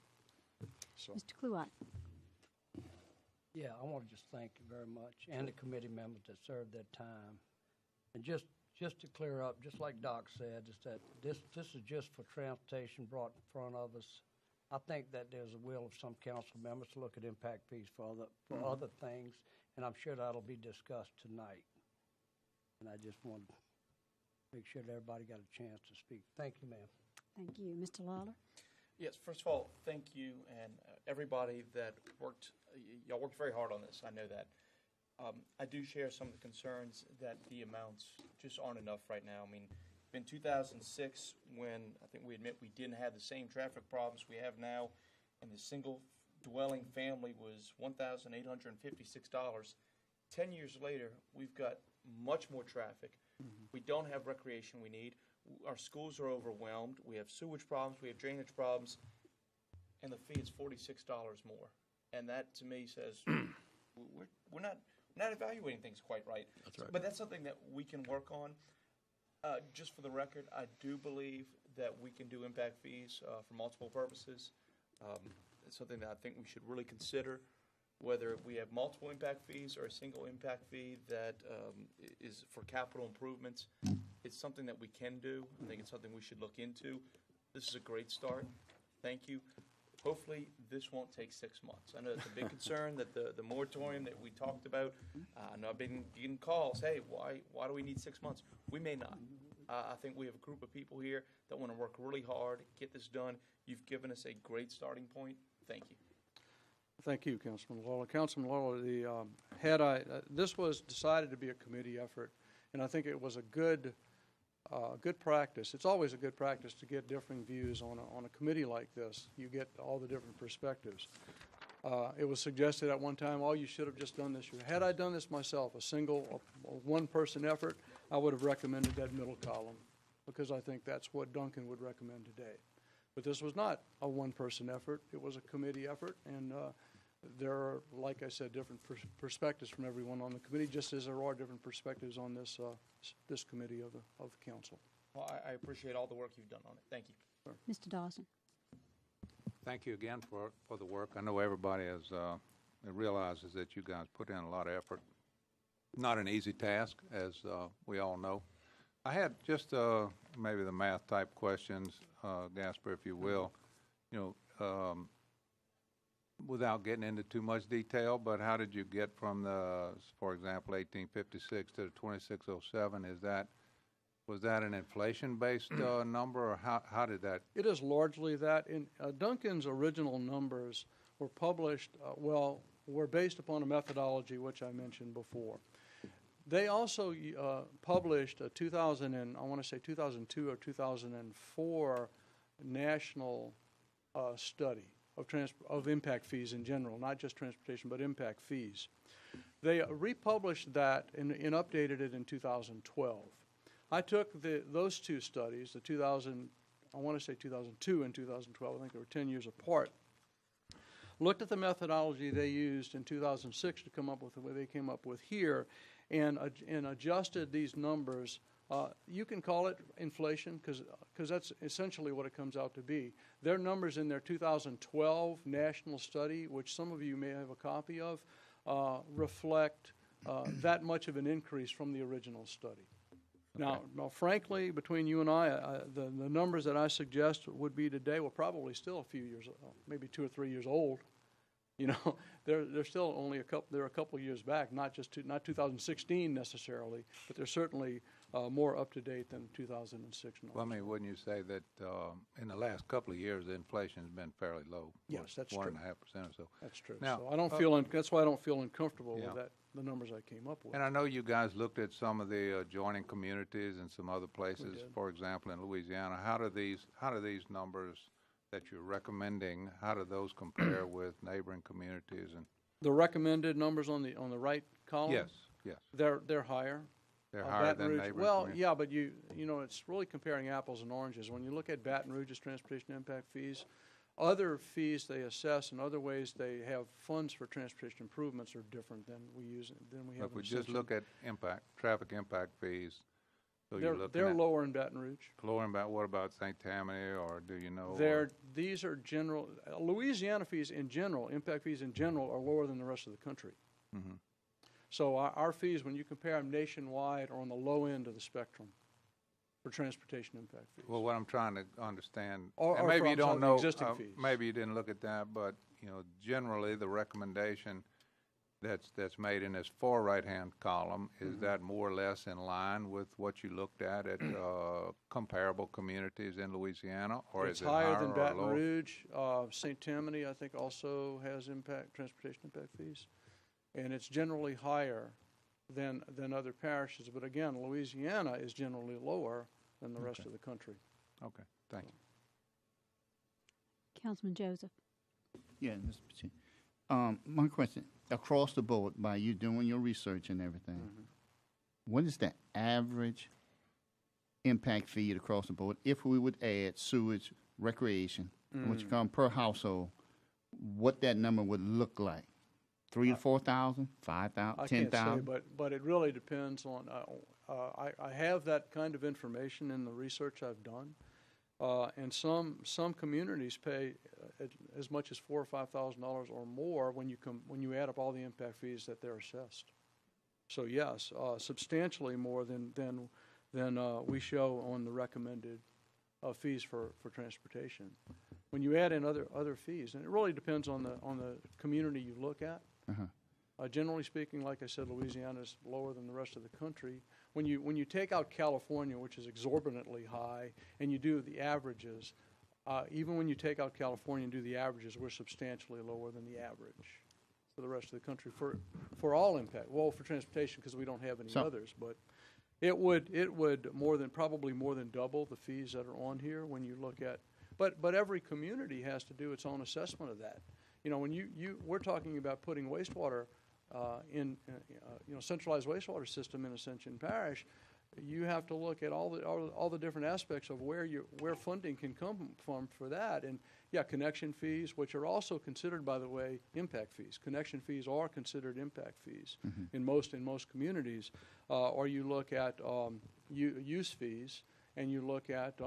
Speaker 3: So.
Speaker 1: Mr. Kluwat.
Speaker 6: Yeah, I want to just thank you very much, and the committee members that served their time. And just to clear up, just like Doc said, is that this is just for transportation brought in front of us. I think that there's a will of some council members to look at impact fees for other things, and I'm sure that'll be discussed tonight. and I just wanted to make sure that everybody got a chance to speak. Thank you, ma'am.
Speaker 1: Thank you. Mr. Lawler?
Speaker 7: Yes, first of all, thank you and everybody that worked. Y'all worked very hard on this. I know that. I do share some of the concerns that the amounts just aren't enough right now. I mean, in 2006, when I think we admit we didn't have the same traffic problems we have now, and the single dwelling family was $1,856. 10 years later, we've got much more traffic. We don't have recreation we need. Our schools are overwhelmed. We have sewage problems. We have drainage problems. And the fee is $46 more. And that, to me, says we're not evaluating things quite right.
Speaker 5: That's right.
Speaker 7: But that's something that we can work on. Just for the record, I do believe that we can do impact fees for multiple purposes. It's something that I think we should really consider, whether we have multiple impact fees or a single impact fee that is for capital improvements. It's something that we can do. I think it's something we should look into. This is a great start. Thank you. Hopefully, this won't take 6 months. I know it's a big concern that the moratorium that we talked about, I know I've been getting calls, hey, why do we need 6 months? We may not. I think we have a group of people here that want to work really hard, get this done. You've given us a great starting point. Thank you.
Speaker 3: Thank you, Councilman Lawler. Councilman Lawler, this was decided to be a committee effort, and I think it was a good practice. It's always a good practice to get differing views on a committee like this. You get all the different perspectives. It was suggested at one time, you should have just done this. Had I done this myself, a one-person effort, I would have recommended that middle column, because I think that's what Duncan would recommend today. But this was not a one-person effort. It was a committee effort, and there are, like I said, different perspectives from everyone on the committee, just as there are different perspectives on this committee of the council.
Speaker 7: Well, I appreciate all the work you've done on it. Thank you.
Speaker 1: Mr. Dawson?
Speaker 8: Thank you again for the work. I know everybody realizes that you guys put in a lot of effort. Not an easy task, as we all know. I had just maybe the math type questions, Gasper, if you will. Without getting into too much detail, but how did you get from for example, 1856 to the 2607? Was that an inflation-based number, or how did that?
Speaker 3: It is largely that. In Duncan's original numbers were published, were based upon a methodology which I mentioned before. They also published a 2002 or 2004 national study of impact fees in general, not just transportation, but impact fees. They republished that and updated it in 2012. I took those two studies, the 2002 and 2012, I think they were 10 years apart, looked at the methodology they used in 2006 to come up with the way they came up with here, and adjusted these numbers. You can call it inflation, because that's essentially what it comes out to be. Their numbers in their 2012 national study, which some of you may have a copy of, reflect that much of an increase from the original study. Now, frankly, between you and I, the numbers that I suggest would be today were probably still a few years, maybe 2 or 3 years old. They're still only they're a couple of years back, not 2016 necessarily, but they're certainly more up to date than 2006 numbers.
Speaker 8: Well, I mean, wouldn't you say that in the last couple of years, the inflation has been fairly low?
Speaker 3: Yes, that's true.
Speaker 8: 1.5% or so.
Speaker 3: That's true.
Speaker 8: Now,
Speaker 3: so I don't feel that's why I don't feel uncomfortable with the numbers I came up with.
Speaker 8: And I know you guys looked at some of the adjoining communities and some other places. For example, in Louisiana, how do these numbers that you're recommending, how do those compare with neighboring communities? And
Speaker 3: the recommended numbers on the right column?
Speaker 8: Yes.
Speaker 3: They're higher.
Speaker 8: They're higher than neighboring communities?
Speaker 3: Yeah, but it's really comparing apples and oranges. When you look at Baton Rouge's transportation impact fees, other fees they assess and other ways they have funds for transportation improvements are different than we have.
Speaker 8: If we just look at traffic impact fees, so
Speaker 3: they're lower in Baton Rouge.
Speaker 8: Lower in Baton. What about St. Tammany, or do you know?
Speaker 3: These are general. Louisiana fees in general, impact fees in general, are lower than the rest of the country. Mm-hmm. So our fees, when you compare them nationwide, are on the low end of the spectrum for transportation impact fees.
Speaker 8: Well, what I'm trying to understand,
Speaker 3: or
Speaker 8: maybe you don't know,
Speaker 3: existing fees.
Speaker 8: maybe you didn't look at that, but generally the recommendation that's made in this far right-hand column, is that more or less in line with what you looked at comparable communities in Louisiana, or
Speaker 3: It's
Speaker 8: is it
Speaker 3: higher than
Speaker 8: or
Speaker 3: Baton
Speaker 8: lower?
Speaker 3: Rouge. St. Tammany, I think, also has transportation impact fees. And it's generally higher than other parishes. But again, Louisiana is generally lower than the rest of the country.
Speaker 8: Okay, thank you.
Speaker 1: Councilman Joseph.
Speaker 9: Yeah, Mr. Chair. My question, across the board, by you doing your research and everything, what is the average impact fee across the board if we would add sewage, recreation, and what you call per household, what that number would look like? 3,000 to 4,000, 5,000,
Speaker 3: I can't say,
Speaker 9: 10,000?
Speaker 3: but it really depends on, I have that kind of information in the research I've done. And some communities pay as much as $4,000 or $5,000 or more when you add up all the impact fees that they're assessed. So yes, substantially more than we show on the recommended fees for transportation. When you add in other fees, and it really depends on the community you look at. Generally speaking, like I said, Louisiana is lower than the rest of the country. When you take out California, which is exorbitantly high, and you do the averages, even when you take out California and do the averages, we're substantially lower than the average for the rest of the country for all impact. Well, for transportation, because we don't have any others, but it would probably more than double the fees that are on here when you look at. But every community has to do its own assessment of that. You know, when we're talking about putting wastewater centralized wastewater system in Ascension Parish, you have to look at all the different aspects of where funding can come from for that. And yeah, connection fees, which are also considered, by the way, impact fees. Connection fees are considered impact fees in most communities. Or you look at use fees, and you look at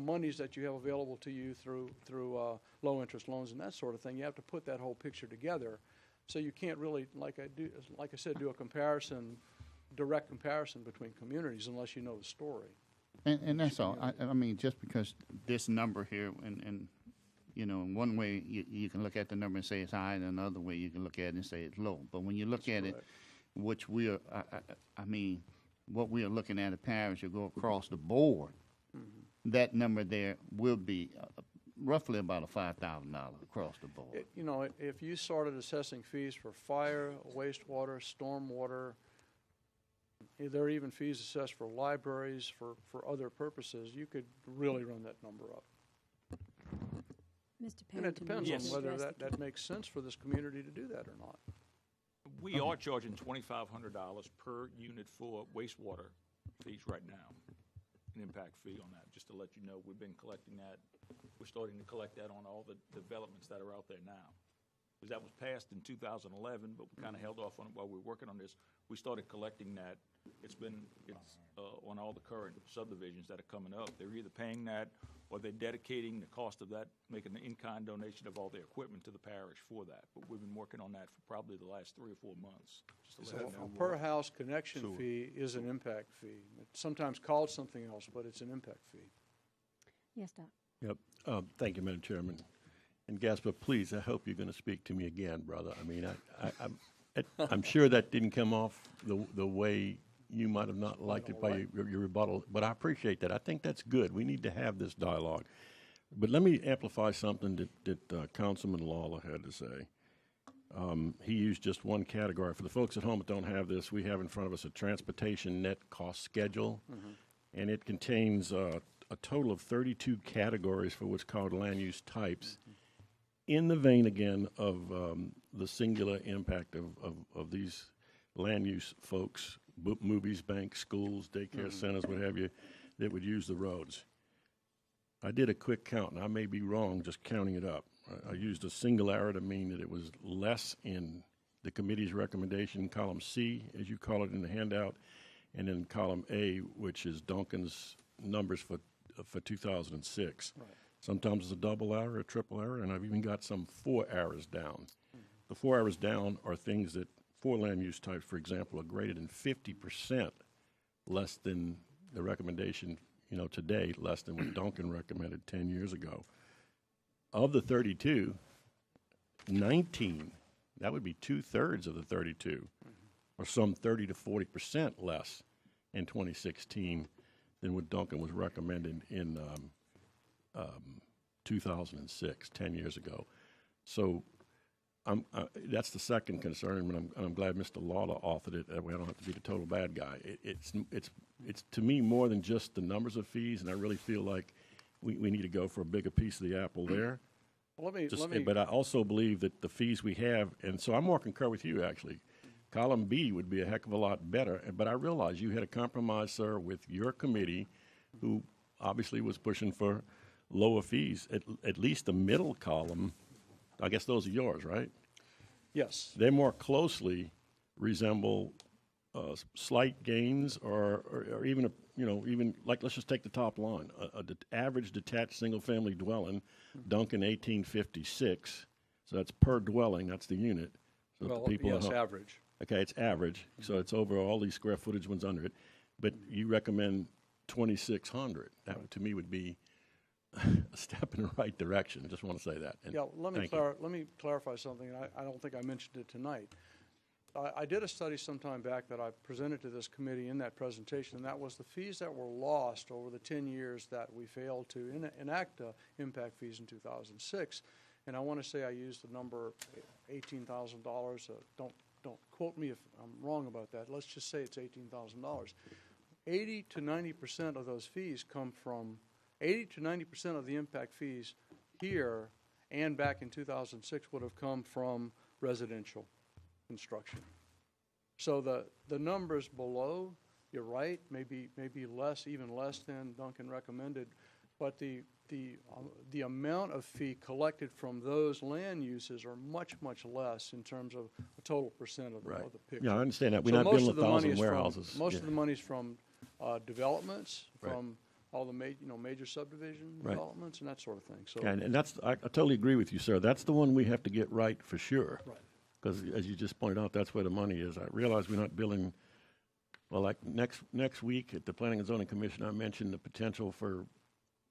Speaker 3: monies that you have available to you through low interest loans and that sort of thing. You have to put that whole picture together. So you can't really, like I said, do a direct comparison between communities unless you know the story.
Speaker 9: And that's all. I mean, just because this number here, and in one way you can look at the number and say it's high, and another way you can look at it and say it's low. But when you look at it, which we are, what we are looking at Parish, you go across the board, that number there will be roughly about a $5,000 across the board.
Speaker 3: If you started assessing fees for fire, wastewater, stormwater, there are even fees assessed for libraries, for other purposes, you could really run that number up.
Speaker 1: Mr.
Speaker 3: And it depends
Speaker 1: Pennington,
Speaker 3: on whether that makes sense for this community to do that or not.
Speaker 10: We are charging $2,500 per unit for wastewater fees right now, an impact fee on that, just to let you know. We've been collecting that. We're starting to collect that on all the developments that are out there now. Because that was passed in 2011, but we kind of held off on it while we were working on this. We started collecting that. It's on all the current subdivisions that are coming up. They're either paying that or they're dedicating the cost of that, making an in-kind donation of all their equipment to the parish for that. But we've been working on that for probably the last 3 or 4 months.
Speaker 3: A per house connection fee is an impact fee. It's sometimes called something else, but it's an impact fee.
Speaker 1: Yes, Doc.
Speaker 5: Yep. Thank you, Madam Chairman. And Gasper, please, I hope you're going to speak to me again, brother. I mean, I'm sure that didn't come off the way you might have not liked it by your rebuttal, but I appreciate that. I think that's good. We need to have this dialogue. But let me amplify something that Councilman Lawler had to say. He used just one category. For the folks at home that don't have this, we have in front of us a transportation net cost schedule, and it contains a total of 32 categories for what's called land use types, in the vein, again, of the singular impact of these land use folks, movies, banks, schools, daycare centers, what have you, that would use the roads. I did a quick count, and I may be wrong just counting it up. I used a single error to mean that it was less in the committee's recommendation, column C, as you call it in the handout, and in column A, which is Duncan's numbers for 2006. Right. Sometimes it's a double error, a triple error, and I've even got some 4 errors down. The 4 errors down are things that, for land use types, for example, are greater than 50% less than the recommendation, today, less than what Duncan recommended 10 years ago. Of the 32, 19 That would be 2/3 of the 32, or some 30 to 40% less in 2016 than what Duncan was recommending in 2006, 10 years ago. So that's the second concern, and I'm glad Mr. Lawler authored it. That way I don't have to be the total bad guy. It's to me more than just the numbers of fees, and I really feel like we need to go for a bigger piece of the apple there.
Speaker 3: Well, let me.
Speaker 5: But I also believe that the fees we have, and so I'm more concur with you, actually. Column B would be a heck of a lot better, but I realize you had a compromise, sir, with your committee, who obviously was pushing for lower fees. At least the middle column, I guess those are yours, right?
Speaker 3: Yes.
Speaker 5: They more closely resemble slight gains, or even even like, let's just take the top line, average detached single-family dwelling, Duncan 1856. So that's per dwelling. That's the unit. So
Speaker 3: Well,
Speaker 5: the people
Speaker 3: yes,
Speaker 5: at home,
Speaker 3: average.
Speaker 5: okay, it's average. So it's over all these square footage ones under it. But you recommend 2,600. That to me would be a step in the right direction. I just want to say that. And
Speaker 3: Yeah, let me
Speaker 5: thank you.
Speaker 3: clarify something. I don't think I mentioned it tonight. I did a study some time back that I presented to this committee in that presentation, and that was the fees that were lost over the 10 years that we failed to enact impact fees in 2006. And I want to say I used the number $18,000. Don't quote me if I'm wrong about that. Let's just say it's $18,000. 80 to 90% of those fees come from 80 to 90% of the impact fees here and back in 2006 would have come from residential construction. So the numbers below, you're right, maybe less, even less than Duncan recommended, but the amount of fee collected from those land uses are much less in terms of a total percent of the picture.
Speaker 5: Yeah, I understand that. We're
Speaker 3: So
Speaker 5: not
Speaker 3: most
Speaker 5: building
Speaker 3: of the money
Speaker 5: 1,000
Speaker 3: is
Speaker 5: warehouses.
Speaker 3: Most
Speaker 5: Yeah.
Speaker 3: of the money's from developments,
Speaker 5: Right.
Speaker 3: from all the major subdivision
Speaker 5: Right.
Speaker 3: developments and that sort of thing. So
Speaker 5: And that's, I totally agree with you, sir. That's the one we have to get right for sure.
Speaker 3: Right.
Speaker 5: Because as you just pointed out, that's where the money is. I realize we're not billing, well, like next week at the Planning and Zoning Commission, I mentioned the potential for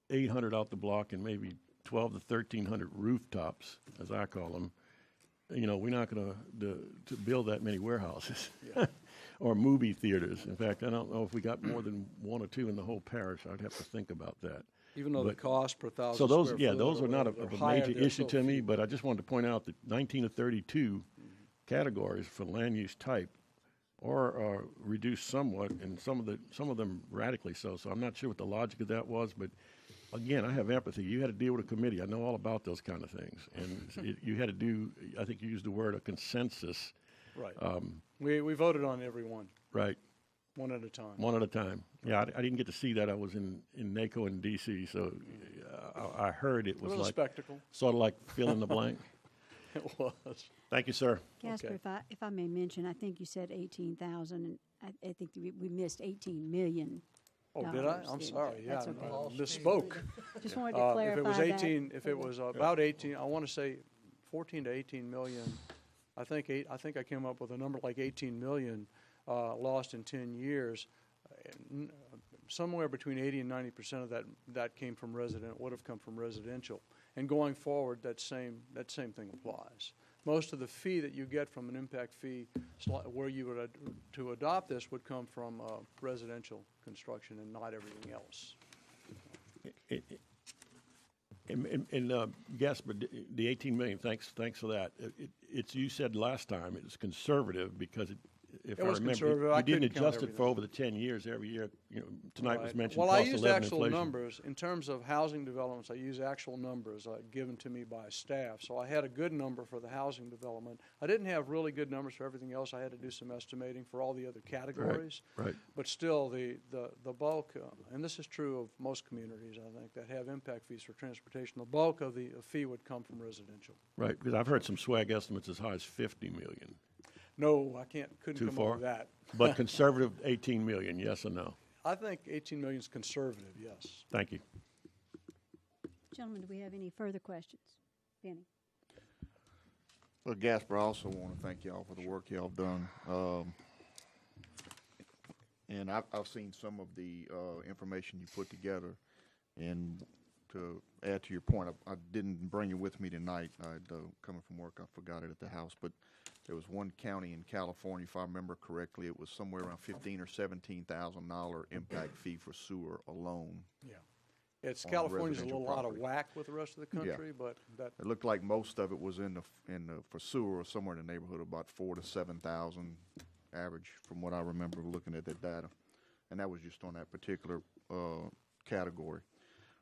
Speaker 5: 800 out the block and maybe 12 to 1,300 rooftops, as I call them. We're not going to build that many warehouses or movie theaters. In fact, I don't know if we got more than one or two in the whole parish. I'd have to think about that.
Speaker 3: even though the
Speaker 5: But-
Speaker 3: cost per thousand
Speaker 5: So those,
Speaker 3: square
Speaker 5: yeah,
Speaker 3: foot
Speaker 5: those
Speaker 3: or
Speaker 5: are not
Speaker 3: whatever,
Speaker 5: of a
Speaker 3: higher,
Speaker 5: major
Speaker 3: they're
Speaker 5: issue
Speaker 3: still
Speaker 5: to me,
Speaker 3: few.
Speaker 5: but I just wanted to point out that 19 to 32 categories for land use type are reduced somewhat, and some of them radically so. So I'm not sure what the logic of that was, but again, I have empathy. You had to deal with a committee. I know all about those kind of things, and you had to do. I think you used the word a consensus.
Speaker 3: Right. We voted on every one,
Speaker 5: Right.
Speaker 3: one at a time.
Speaker 5: One at a time. Yeah, I didn't get to see that. I was in NACO in D.C., so I heard it
Speaker 3: It
Speaker 5: was
Speaker 3: was a
Speaker 5: like
Speaker 3: spectacle.
Speaker 5: sort of like fill in the blank.
Speaker 3: It was.
Speaker 5: Thank you, sir.
Speaker 1: Casper,
Speaker 3: Okay.
Speaker 1: if I may mention, I think you said 18,000, and I think we missed 18 million.
Speaker 3: Oh, did I? I'm
Speaker 1: Yeah,
Speaker 3: sorry, yeah,
Speaker 1: that's
Speaker 3: I
Speaker 1: okay.
Speaker 3: misspoke.
Speaker 1: Just wanted to clarify
Speaker 3: If it was
Speaker 1: that.
Speaker 3: 18, if it was about 18, I want to say 14 to 18 million, I think I came up with a number like 18 million lost in 10 years. Somewhere between 80 and 90% of that came from would have come from residential. And going forward, that same thing applies. Most of the fee that you get from an impact fee, where you would to adopt this, would come from residential construction and not everything else.
Speaker 5: And Gasper, the 18 million, thanks for that. It's, you said last time, it was conservative because if
Speaker 3: It
Speaker 5: I
Speaker 3: was
Speaker 5: remember,
Speaker 3: conservative. I
Speaker 5: you didn't
Speaker 3: couldn't count
Speaker 5: adjust it for
Speaker 3: everything.
Speaker 5: over the 10 years, every year, tonight was
Speaker 3: Right.
Speaker 5: mentioned
Speaker 3: Well, I
Speaker 5: cost of
Speaker 3: used
Speaker 5: living
Speaker 3: actual
Speaker 5: inflation.
Speaker 3: numbers. In terms of housing developments, I use actual numbers given to me by staff. So I had a good number for the housing development. I didn't have really good numbers for everything else. I had to do some estimating for all the other categories.
Speaker 5: Right.
Speaker 3: But still, the bulk, and this is true of most communities, I think, that have impact fees for transportation, the bulk of the fee would come from residential.
Speaker 5: Right, because I've heard some swag estimates as high as 50 million.
Speaker 3: No, couldn't
Speaker 5: Too
Speaker 3: come
Speaker 5: far?
Speaker 3: up with that.
Speaker 5: But conservative 18 million, yes or no?
Speaker 3: I think 18 million is conservative, yes.
Speaker 5: Thank you.
Speaker 1: Gentlemen, do we have any further questions? Benny?
Speaker 11: Well, Gasper, I also want to thank y'all for the work y'all done. And I've seen some of the information you put together, and to add to your point, I didn't bring it with me tonight. Coming from work, I forgot it at the house, but there was one county in California, if I remember correctly, it was somewhere around $15,000 or $17,000 impact fee for sewer alone.
Speaker 3: Yeah. It's
Speaker 11: On
Speaker 3: California's a
Speaker 11: residential
Speaker 3: little out of
Speaker 11: property.
Speaker 3: whack with the rest of the country, but that,
Speaker 11: It looked like most of it was for sewer, somewhere in the neighborhood of about 4,000 to 7,000 average, from what I remember looking at that data, and that was just on that particular category.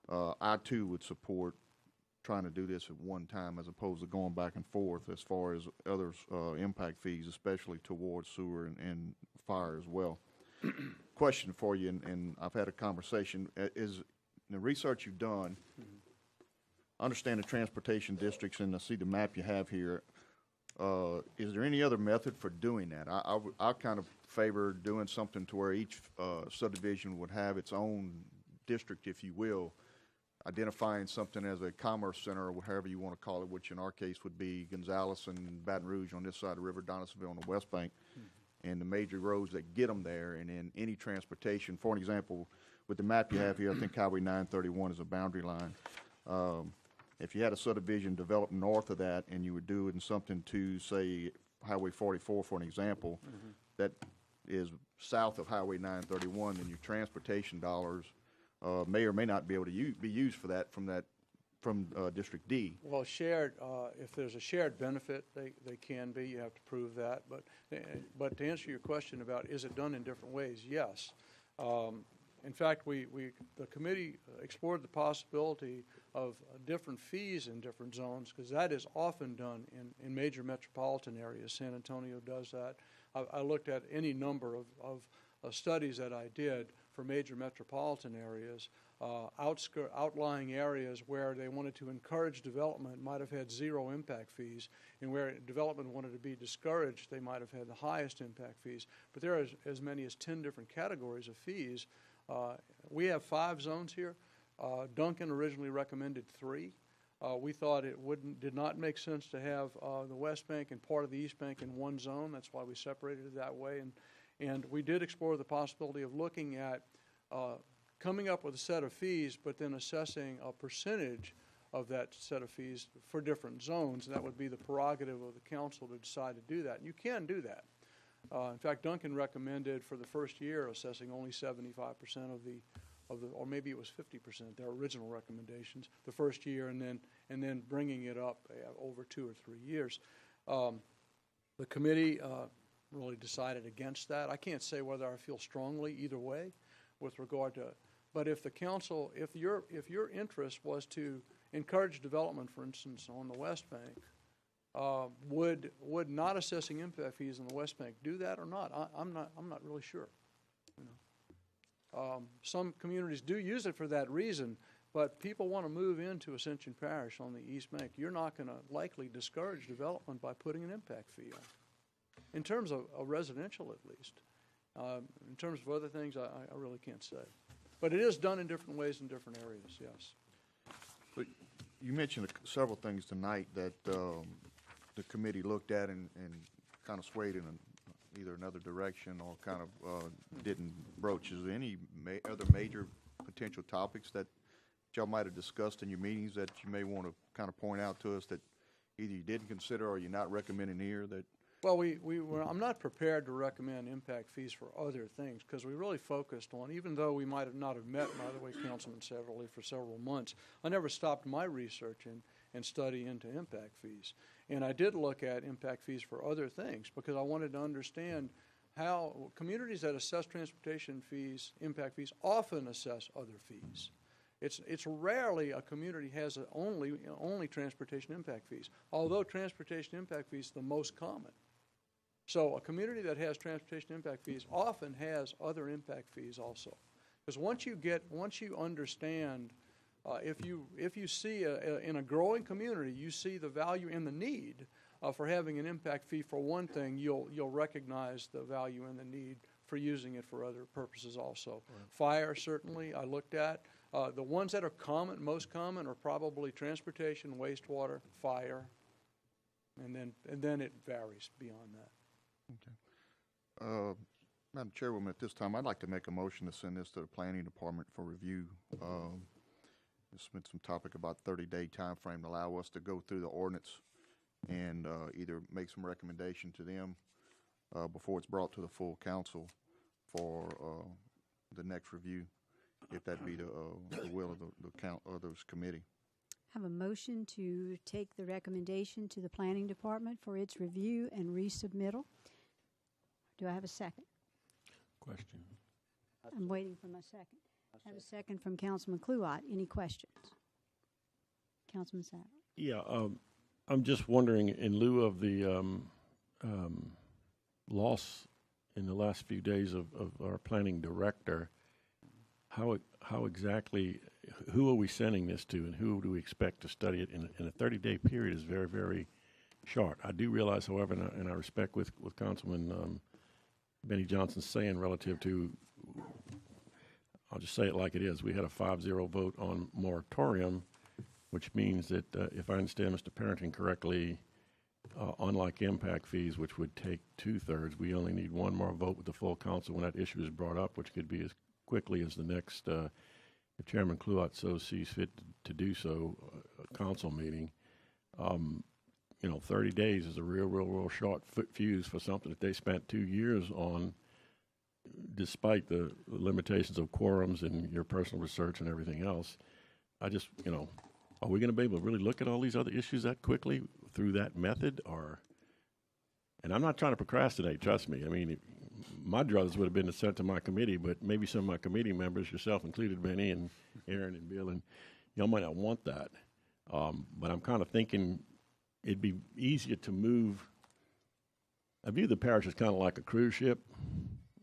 Speaker 11: I too would support trying to do this at one time as opposed to going back and forth as far as other impact fees, especially towards sewer and fire as well. Question for you, and I've had a conversation, is the research you've done, understand the transportation districts, and I see the map you have here, is there any other method for doing that? I kind of favor doing something to where each subdivision would have its own district, if you will, identifying something as a commerce center or however you want to call it, which in our case would be Gonzales and Baton Rouge on this side of the river, Donaldsonville on the west bank, and the major roads that get them there, and then any transportation. For an example, with the map you have here, I think Highway 931 is a boundary line. If you had a subdivision developed north of that and you were doing something to, say, Highway 44, for an example, that is south of Highway 931, then your transportation dollars may or may not be able to be used for that from District D.
Speaker 3: well, shared, if there's a shared benefit, they can be. You have to prove that. But to answer your question about is it done in different ways, yes. In fact, the committee explored the possibility of different fees in different zones, because that is often done in major metropolitan areas. San Antonio does that. I looked at any number of studies that I did for major metropolitan areas. Outlying areas where they wanted to encourage development might have had zero impact fees, and where development wanted to be discouraged, they might have had the highest impact fees. But there are as many as 10 different categories of fees. We have 5 zones here. Duncan originally recommended 3. We thought it did not make sense to have the West Bank and part of the East Bank in one zone. That's why we separated it that way. And we did explore the possibility of looking at coming up with a set of fees, but then assessing a percentage of that set of fees for different zones. That would be the prerogative of the council to decide to do that. And you can do that. In fact, Duncan recommended for the first year assessing only 75% of the, or maybe it was 50%, their original recommendations, the first year, and then bringing it up over 2 or 3 years. The committee really decided against that. I can't say whether I feel strongly either way with regard to, but if the council, if your interest was to encourage development, for instance, on the West Bank, would not assessing impact fees on the West Bank do that or not? I'm not really sure. You know, some communities do use it for that reason, but people want to move into Ascension Parish on the East Bank. You're not going to likely discourage development by putting an impact fee on, in terms of residential at least. In terms of other things, I really can't say. But it is done in different ways in different areas, yes.
Speaker 11: But you mentioned several things tonight that the committee looked at and kind of swayed in either another direction or kind of didn't broach. Is there any other major potential topics that y'all might have discussed in your meetings that you may want to kind of point out to us that either you didn't consider or you're not recommending here? That
Speaker 3: well, I'm not prepared to recommend impact fees for other things, because we really focused on, even though we might have not have met, by the way, Councilman Severly, for several months, I never stopped my research and study into impact fees. And I did look at impact fees for other things, because I wanted to understand how communities that assess transportation fees, impact fees, often assess other fees. It's rarely a community has only transportation impact fees, although transportation impact fees are the most common. So a community that has transportation impact fees often has other impact fees also. Because once you understand, if you see in a growing community, you see the value and the need for having an impact fee for one thing, you'll recognize the value and the need for using it for other purposes also. Right. Fire, certainly, I looked at. The ones that are most common are probably transportation, wastewater, fire, and then it varies beyond that.
Speaker 11: Okay. Madam Chairwoman, at this time, I'd like to make a motion to send this to the Planning Department for review. There's been some topic about 30-day time frame to allow us to go through the ordinance and either make some recommendation to them before it's brought to the full council for the next review, if that be the will of the committee.
Speaker 1: Have a motion to take the recommendation to the planning department for its review and resubmittal. Do I have a second?
Speaker 5: Question.
Speaker 1: I'm waiting for my second. I have a second from Councilman Kluot. Any questions? Councilman Saddle.
Speaker 5: Yeah, I'm just wondering, in lieu of the loss in the last few days of our planning director, how exactly, who are we sending this to, and who do we expect to study it in a 30-day period is very, very short. I do realize, however, and I respect with Councilman Benny Johnson saying relative to, I'll just say it like it is, we had a 5-0 vote on moratorium, which means that if I understand Mr. Parrington correctly, unlike impact fees, which would take 2/3, we only need one more vote with the full council when that issue is brought up, which could be as quickly as the next, if Chairman Kluot so sees fit to do so, council meeting. 30 days is a real short fuse for something that they spent 2 years on, despite the limitations of quorums and your personal research and everything else. I just, are we going to be able to really look at all these other issues that quickly through that method? And I'm not trying to procrastinate, trust me. I mean, my druthers would have been to send to my committee, but maybe some of my committee members, yourself included, Benny and Aaron and Bill, and y'all might not want that. But I'm kind of thinking it'd be easier to move. I view the parish as kind of like a cruise ship,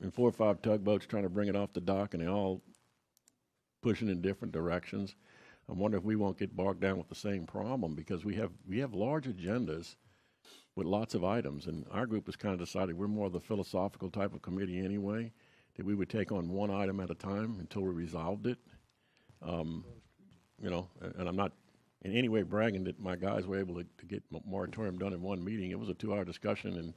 Speaker 5: and 4 or 5 tugboats trying to bring it off the dock, and they all pushing in different directions. I wonder if we won't get bogged down with the same problem, because we have large agendas with lots of items, and our group has kind of decided we're more of the philosophical type of committee anyway, that we would take on one item at a time until we resolved it. And I'm not in any way bragging that my guys were able to get moratorium done in one meeting. It was a 2-hour discussion, and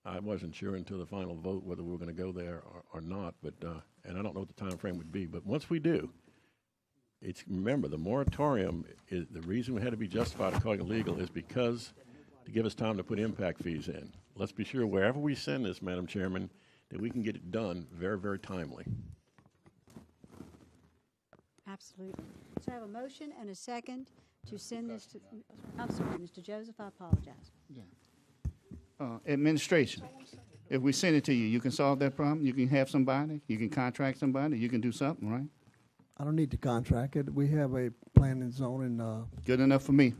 Speaker 5: I wasn't sure until the final vote whether we were going to go there or not. But and I don't know what the time frame would be. But once we do, remember the moratorium is the reason we had to be justified according to legal is because to give us time to put impact fees in. Let's be sure wherever we send this, Madam Chairman, that we can get it done very, very timely.
Speaker 1: Absolutely. So I have a motion and a second to send this to, I'm sorry, Mr. Joseph, I apologize.
Speaker 9: Yeah. Administration, if we send it to you, you can solve that problem? You can have somebody? You can contract somebody? You can do something, right?
Speaker 12: I don't need to contract it. We have a planning zone and
Speaker 9: Good enough for me.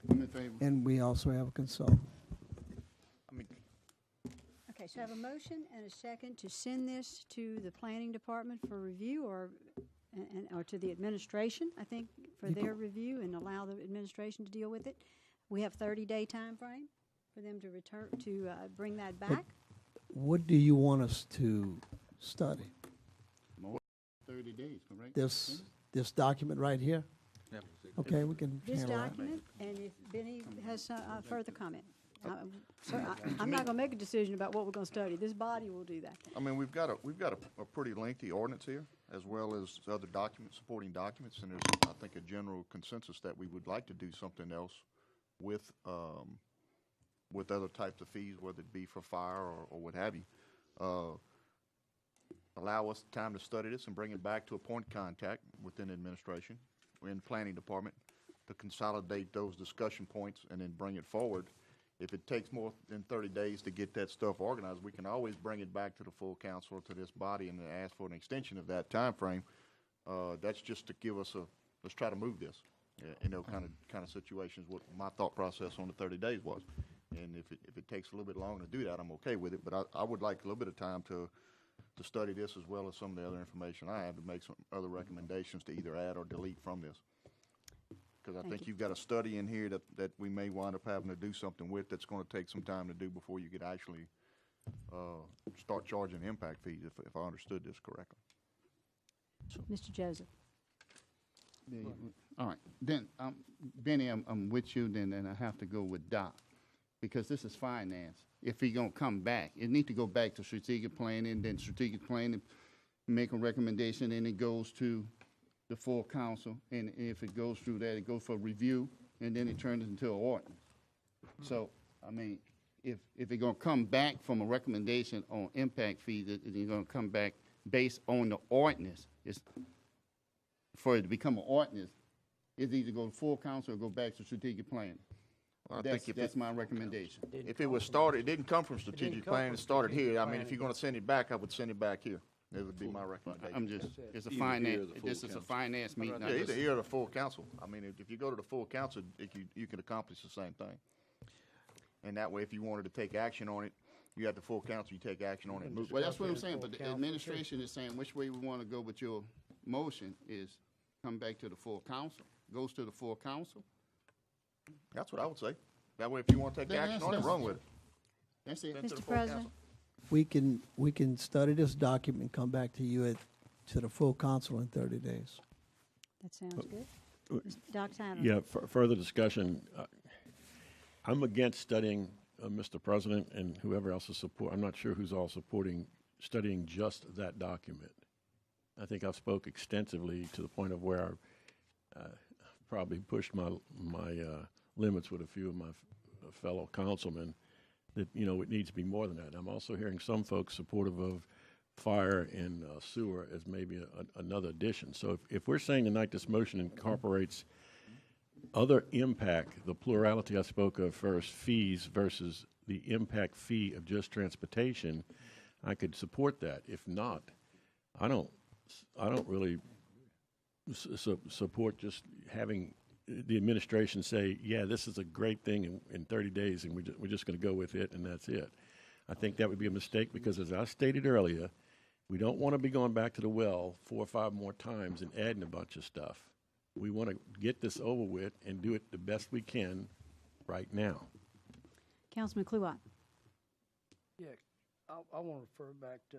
Speaker 9: I'm in favor.
Speaker 12: and we also have a consultant.
Speaker 1: Okay, so I have a motion and a second to send this to the planning department for review or to the administration, I think, for their review and allow the administration to deal with it. We have 30-day time frame for them to return, to bring that back.
Speaker 12: What do you want us to study?
Speaker 9: 30 days, correct?
Speaker 12: This document right here? Okay, we can
Speaker 1: This
Speaker 12: handle that.
Speaker 1: document, and if Benny has a further comment. I'm not going to make a decision about what we're going to study. This body will do that.
Speaker 11: I mean, we've got a pretty lengthy ordinance here, as well as other documents, supporting documents, and there's, I think, a general consensus that we would like to do something else with other types of fees, whether it be for fire or what have you. Allow us time to study this and bring it back to a point of contact within administration, in the planning department, to consolidate those discussion points and then bring it forward. If it takes more than 30 days to get that stuff organized, we can always bring it back to the full council, to this body, and ask for an extension of that time frame. That's just to give us let's try to move this, kind of situations, what my thought process on the 30 days was. And if it takes a little bit longer to do that, I'm okay with it, but I would like a little bit of time to study this as well as some of the other information I have, to make some other recommendations to either add or delete from this. Because I think you've got a study in here that we may wind up having to do something with, that's going to take some time to do before you could actually start charging impact fees, if I understood this correctly.
Speaker 1: Mr. Joseph.
Speaker 9: All right, then, Benny, I'm with you, then, and I have to go with Doc, because this is finance. If he gonna come back, it need to go back to strategic planning, then strategic planning make a recommendation, and it goes to the full council, and if it goes through that, it goes for review, and then it turns into an ordinance. So, I mean, if it's gonna come back from a recommendation on impact fees, it's gonna come back based on the ordinance. It's, for it to become an ordinance, it's either go to full council or go back to strategic planning.
Speaker 11: Well, I
Speaker 9: That's,
Speaker 11: think
Speaker 9: that's my recommendation.
Speaker 11: if it was started, it didn't come from strategic
Speaker 6: come
Speaker 11: planning,
Speaker 6: from
Speaker 11: it started
Speaker 6: strategic
Speaker 11: here. I mean,
Speaker 6: planning.
Speaker 11: if you're gonna send it back, I would send it back here. That would be my recommendation.
Speaker 9: I'm just, it's a
Speaker 2: Either
Speaker 9: finance,
Speaker 2: here or the full
Speaker 9: this is a
Speaker 2: council.
Speaker 9: finance meeting.
Speaker 11: Yeah, either here or the full council. I mean, if you go to the full council, you can accomplish the same thing. And that way, if you wanted to take action on it, you have the full council, you take action on it and move
Speaker 9: Well,
Speaker 11: it.
Speaker 9: that's what I'm saying, but the
Speaker 6: Council, too.
Speaker 9: administration is saying which way we want to go with your motion is come back to the full council, goes to the full council.
Speaker 11: That's what I would say. That way, if you want to take
Speaker 9: Then
Speaker 11: action on it,
Speaker 9: that's-
Speaker 11: run with it.
Speaker 9: That's it.
Speaker 11: Then to the
Speaker 1: Mr.
Speaker 11: full
Speaker 1: President,
Speaker 11: council.
Speaker 12: We can study this document and come back to you to the full council in 30 days.
Speaker 1: that sounds good. Dr. Tyner?
Speaker 5: Yeah, further discussion. I'm against studying, Mr. President, and whoever else is I'm not sure who's all supporting studying just that document. I think I've spoke extensively to the point of where I probably pushed my limits with a few of my fellow councilmen, that, you know, it needs to be more than that. I'm also hearing some folks supportive of fire and sewer as maybe another addition. So if we're saying tonight this motion incorporates other impact, the plurality I spoke of first, fees versus the impact fee of just transportation, I could support that. If not, I don't really support just having the administration say, yeah, this is a great thing in 30 days, and we're just going to go with it, and that's it. I think that would be a mistake because, as I stated earlier, we don't want to be going back to the well 4 or 5 more times and adding a bunch of stuff. We want to get this over with and do it the best we can right now.
Speaker 1: Councilman Kluwat?
Speaker 6: Yeah, I want to refer back to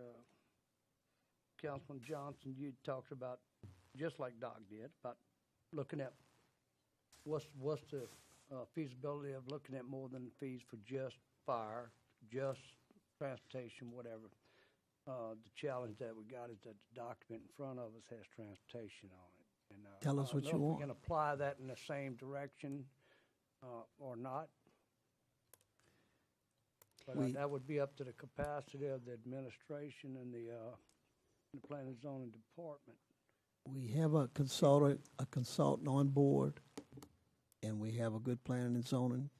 Speaker 6: Councilman Johnson. You talked about, just like Doc did, about looking at what's the feasibility of looking at more than fees for just fire, just transportation, whatever. The challenge that we got is that the document in front of us has transportation on it. And,
Speaker 12: Tell us
Speaker 6: I don't
Speaker 12: what
Speaker 6: know
Speaker 12: you
Speaker 6: if
Speaker 12: want.
Speaker 6: we can apply that in the same direction or not. But that would be up to the capacity of the administration and the planning and zoning department.
Speaker 12: We have a consultant on board, and we have a good planning and zoning,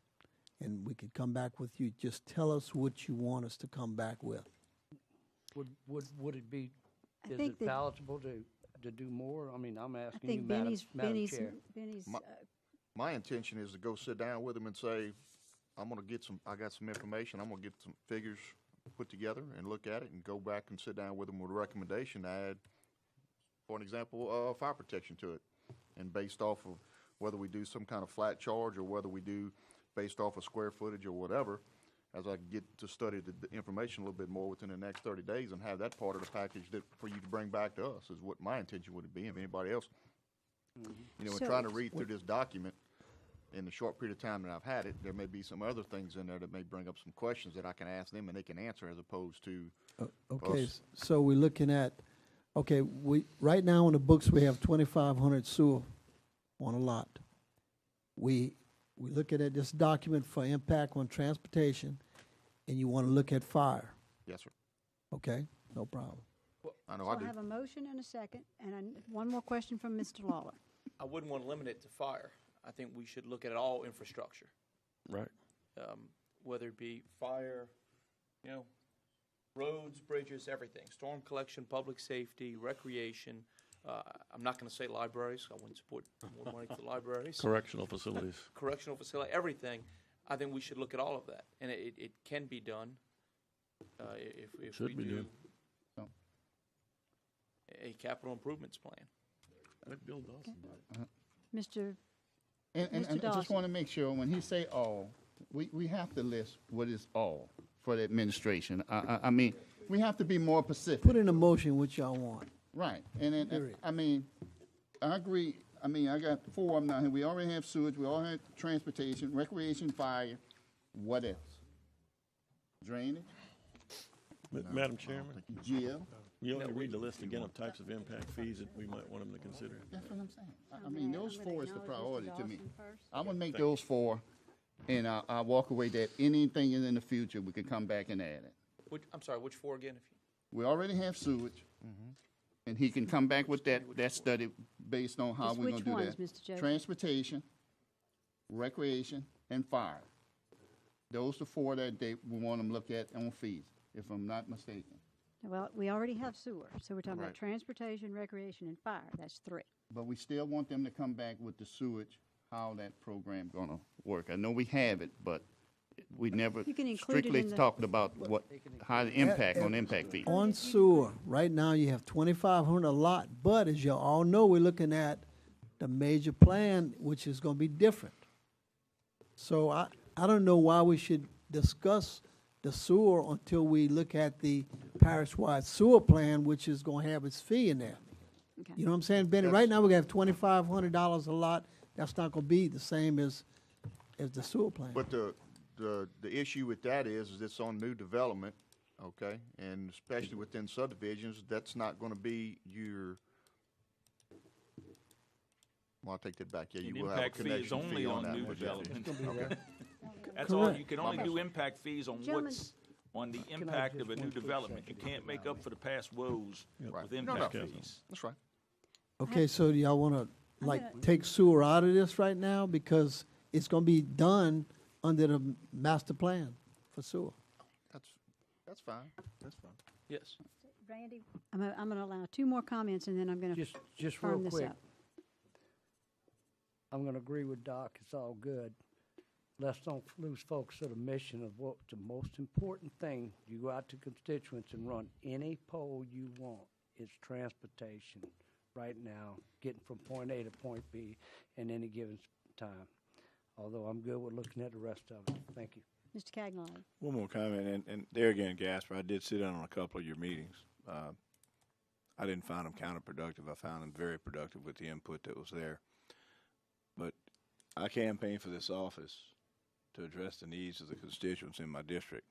Speaker 12: and we could come back with you. Just tell us what you want us to come back with.
Speaker 6: Would it be,
Speaker 1: I
Speaker 6: is
Speaker 1: think
Speaker 6: it
Speaker 1: that-
Speaker 6: palatable to do more? I mean, I'm
Speaker 1: I
Speaker 6: asking you,
Speaker 1: think
Speaker 6: Madam
Speaker 1: Benny's
Speaker 6: Chair.
Speaker 11: My intention is to go sit down with them and say, I got some information, I'm gonna get some figures put together and look at it and go back and sit down with them with a recommendation to add, for an example, fire protection to it. And based off of whether we do some kind of flat charge or whether we do based off of square footage or whatever, as I get to study the information a little bit more within the next 30 days and have that part of the package that for you to bring back to us is what my intention would be. If anybody else, you know, in
Speaker 1: So-
Speaker 11: trying to read through this document in the short period of time that I've had it, there may be some other things in there that may bring up some questions that I can ask them and they can answer as opposed to
Speaker 12: Okay,
Speaker 11: us.
Speaker 12: so we're looking at, right now in the books, we have 2,500 sewer on a lot. We're looking at this document for impact on transportation, and you want to look at fire,
Speaker 11: Yes, sir.
Speaker 12: okay? No problem.
Speaker 11: I know
Speaker 1: So
Speaker 11: I
Speaker 1: I
Speaker 11: do.
Speaker 1: have a motion and a second, and one more question from Mr. Lawler.
Speaker 7: I wouldn't want to limit it to fire. I think we should look at all infrastructure,
Speaker 5: Right.
Speaker 7: whether it be fire, you know, roads, bridges, everything, storm collection, public safety, recreation. I'm not going to say libraries. I wouldn't support more money for libraries.
Speaker 5: Correctional facilities.
Speaker 7: Correctional facility, everything. I think we should look at all of that, and it can be done if
Speaker 5: Should
Speaker 7: we
Speaker 5: be
Speaker 7: do
Speaker 5: done.
Speaker 7: a capital improvements plan.
Speaker 5: Let Bill Dawson do it.
Speaker 1: Mr.
Speaker 9: And
Speaker 1: Mr.
Speaker 9: I just
Speaker 1: Dawson.
Speaker 9: want to make sure, when he say all, we have to list what is all for the administration. I mean, we have to be more specific.
Speaker 12: Put in a motion what y'all want.
Speaker 9: Right, and then,
Speaker 12: Period.
Speaker 9: I mean, I agree, I mean, I got 4 of them down here, we already have sewage, we already have transportation, recreation, fire, what else? Drainage,
Speaker 5: Madam Chairman,
Speaker 9: jail,
Speaker 5: You want me to read the list again of types of impact fees that we might want them to consider?
Speaker 9: That's what I'm saying. I mean, those
Speaker 1: I'm gonna
Speaker 9: four is the
Speaker 1: acknowledge Mr.
Speaker 9: priority to me.
Speaker 1: Dawson first.
Speaker 9: I'm gonna make those four, and I'll walk away that anything in the future, we could come back and add it.
Speaker 7: I'm sorry, which four again? If you,
Speaker 9: We already have sewage, and he can come back with that study based on how
Speaker 1: Just
Speaker 9: we're gonna
Speaker 1: which
Speaker 9: do
Speaker 1: ones,
Speaker 9: that.
Speaker 1: Mr. Joseph?
Speaker 9: Transportation, recreation, and fire. Those are four that we want them to look at on fees, if I'm not mistaken.
Speaker 1: Well, we already have sewer, so we're talking about
Speaker 9: Right.
Speaker 1: transportation, recreation, and fire. That's 3.
Speaker 9: But we still want them to come back with the sewage, how that program gonna work. I know we have it, but we never
Speaker 1: You can include it
Speaker 9: strictly
Speaker 1: in the-
Speaker 9: talked about how the impact on impact fee.
Speaker 12: On sewer, right now you have 2,500 a lot, but as you all know, we're looking at the major plan, which is gonna be different. So I don't know why we should discuss the sewer until we look at the parish-wide sewer plan, which is gonna have its fee in there.
Speaker 1: Okay.
Speaker 12: You know what I'm saying, Benny? Right now, we have $2,500 a lot. That's not gonna be the same as the sewer plan.
Speaker 11: But the issue with that is it's on new development, okay? And especially within subdivisions, that's not gonna be your, well, I'll take that back. Yeah,
Speaker 10: An
Speaker 11: you will have a
Speaker 10: impact fee is
Speaker 11: connection
Speaker 10: only
Speaker 11: fee on
Speaker 10: on
Speaker 11: that.
Speaker 10: new
Speaker 11: one.
Speaker 10: development.
Speaker 11: Okay.
Speaker 10: That's all,
Speaker 12: Correct.
Speaker 10: you can only do impact fees on
Speaker 1: Gentlemen-
Speaker 10: what's, on the impact of a new development. You can't make up for the past woes
Speaker 11: Right.
Speaker 10: with
Speaker 11: No,
Speaker 10: impact
Speaker 11: no.
Speaker 10: fees.
Speaker 11: That's right.
Speaker 12: Okay, so do y'all wanna,
Speaker 1: I'm
Speaker 12: like,
Speaker 1: gonna-
Speaker 12: take sewer out of this right now? Because it's gonna be done under the master plan for sewer.
Speaker 11: That's fine. That's fine.
Speaker 7: yes.
Speaker 1: Randy, I'm going to allow 2 more comments, and then I'm going to
Speaker 6: Just real
Speaker 1: firm this
Speaker 6: quick,
Speaker 1: up.
Speaker 6: I'm gonna agree with Doc, it's all good. Let's don't lose focus of the mission of what's the most important thing. You go out to constituents and run any poll you want. It's transportation right now, getting from point A to point B in any given time. Although I'm good with looking at the rest of it. Thank you.
Speaker 1: Mr. Cagney.
Speaker 2: One more comment, and there again, Gasper, I did sit in on a couple of your meetings. I didn't find them counterproductive. I found them very productive with the input that was there. But I campaigned for this office to address the needs of the constituents in my district.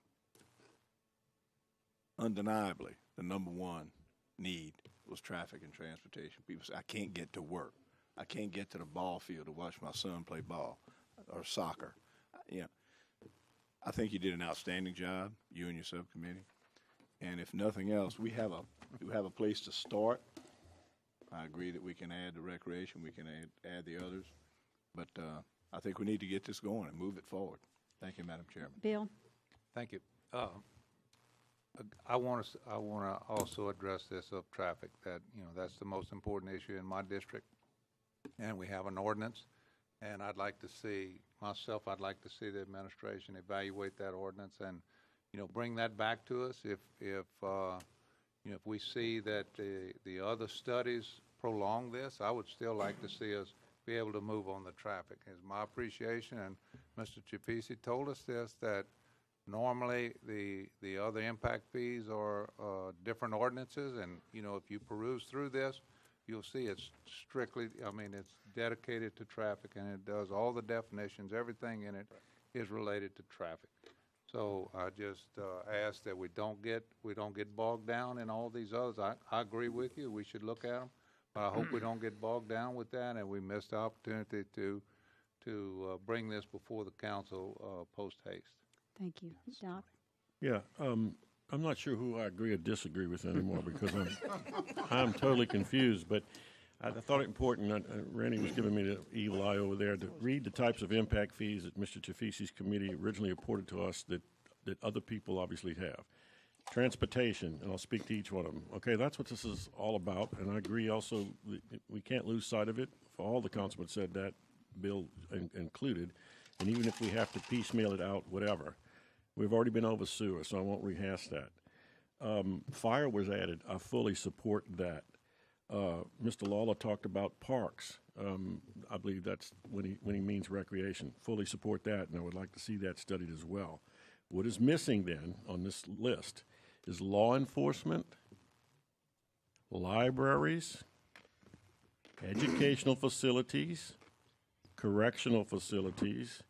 Speaker 2: Undeniably, the number one need was traffic and transportation. People say, I can't get to work. I can't get to the ball field to watch my son play ball or soccer. You know, I think you did an outstanding job, you and your subcommittee. And if nothing else, we have a place to start. I agree that we can add the recreation, we can add the others, but I think we need to get this going and move it forward. Thank you, Madam Chairman.
Speaker 1: Bill?
Speaker 8: Thank you. I want to also address this of traffic, that, that's the most important issue in my district. And we have an ordinance, and I'd like to see the administration evaluate that ordinance and, bring that back to us. If we see that the other studies prolong this, I would still like to see us be able to move on the traffic. It's my appreciation, and Mr. Chifisi told us this, that normally the other impact fees are different ordinances, and, if you peruse through this, you'll see it's strictly, it's dedicated to traffic, and it does all the definitions, everything in it is related to traffic. So I just ask that we don't get bogged down in all these others. I agree with you, we should look at them, but I hope we don't get bogged down with that, and we miss the opportunity to bring this before the council post haste.
Speaker 1: Thank you. Doc?
Speaker 5: Yeah, I'm not sure who I agree or disagree with anymore because I'm totally confused. But I thought it important. Randy was giving me the evil eye over there to read the types of impact fees that Mr. Chifisi's committee originally reported to us that other people obviously have. Transportation, and I'll speak to each one of them. Okay, that's what this is all about, and I agree also we can't lose sight of it. For all the councilmen said that, Bill included, and even if we have to piecemeal it out, whatever. We've already been over sewer, so I won't rehash that. Fire was added. I fully support that. Mr. Lawler talked about parks. I believe that's when he means recreation. Fully support that, and I would like to see that studied as well. What is missing then on this list is law enforcement, libraries, educational facilities, correctional facilities,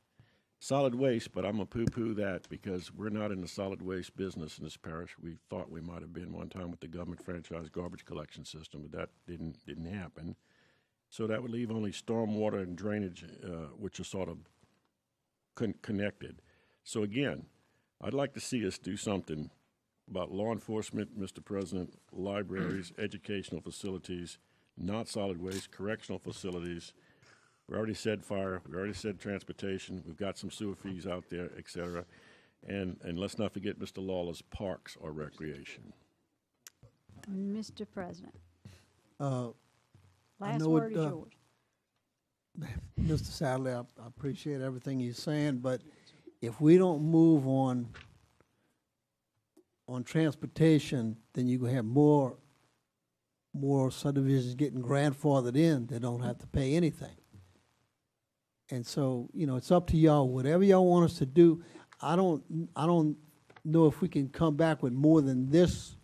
Speaker 5: solid waste, but I'm gonna poo-poo that because we're not in the solid waste business in this parish. We thought we might have been one time with the government franchise garbage collection system, but that didn't happen. So that would leave only stormwater and drainage, which are sort of connected. So again, I'd like to see us do something about law enforcement, Mr. President, libraries, educational facilities, not solid waste, correctional facilities. We already said fire, we already said transportation, we've got some sewer fees out there, et cetera. And let's not forget, Mr. Lawler's parks or recreation.
Speaker 1: Mr. President,
Speaker 12: I
Speaker 1: last
Speaker 12: know
Speaker 1: word
Speaker 12: it,
Speaker 1: is yours.
Speaker 12: Mr. Sadler, I appreciate everything you're saying, but if we don't move on transportation, then you're gonna have more subdivisions getting grandfathered in that don't have to pay anything. And so, you know, it's up to y'all. Whatever y'all want us to do, I don't know if we can come back with more than this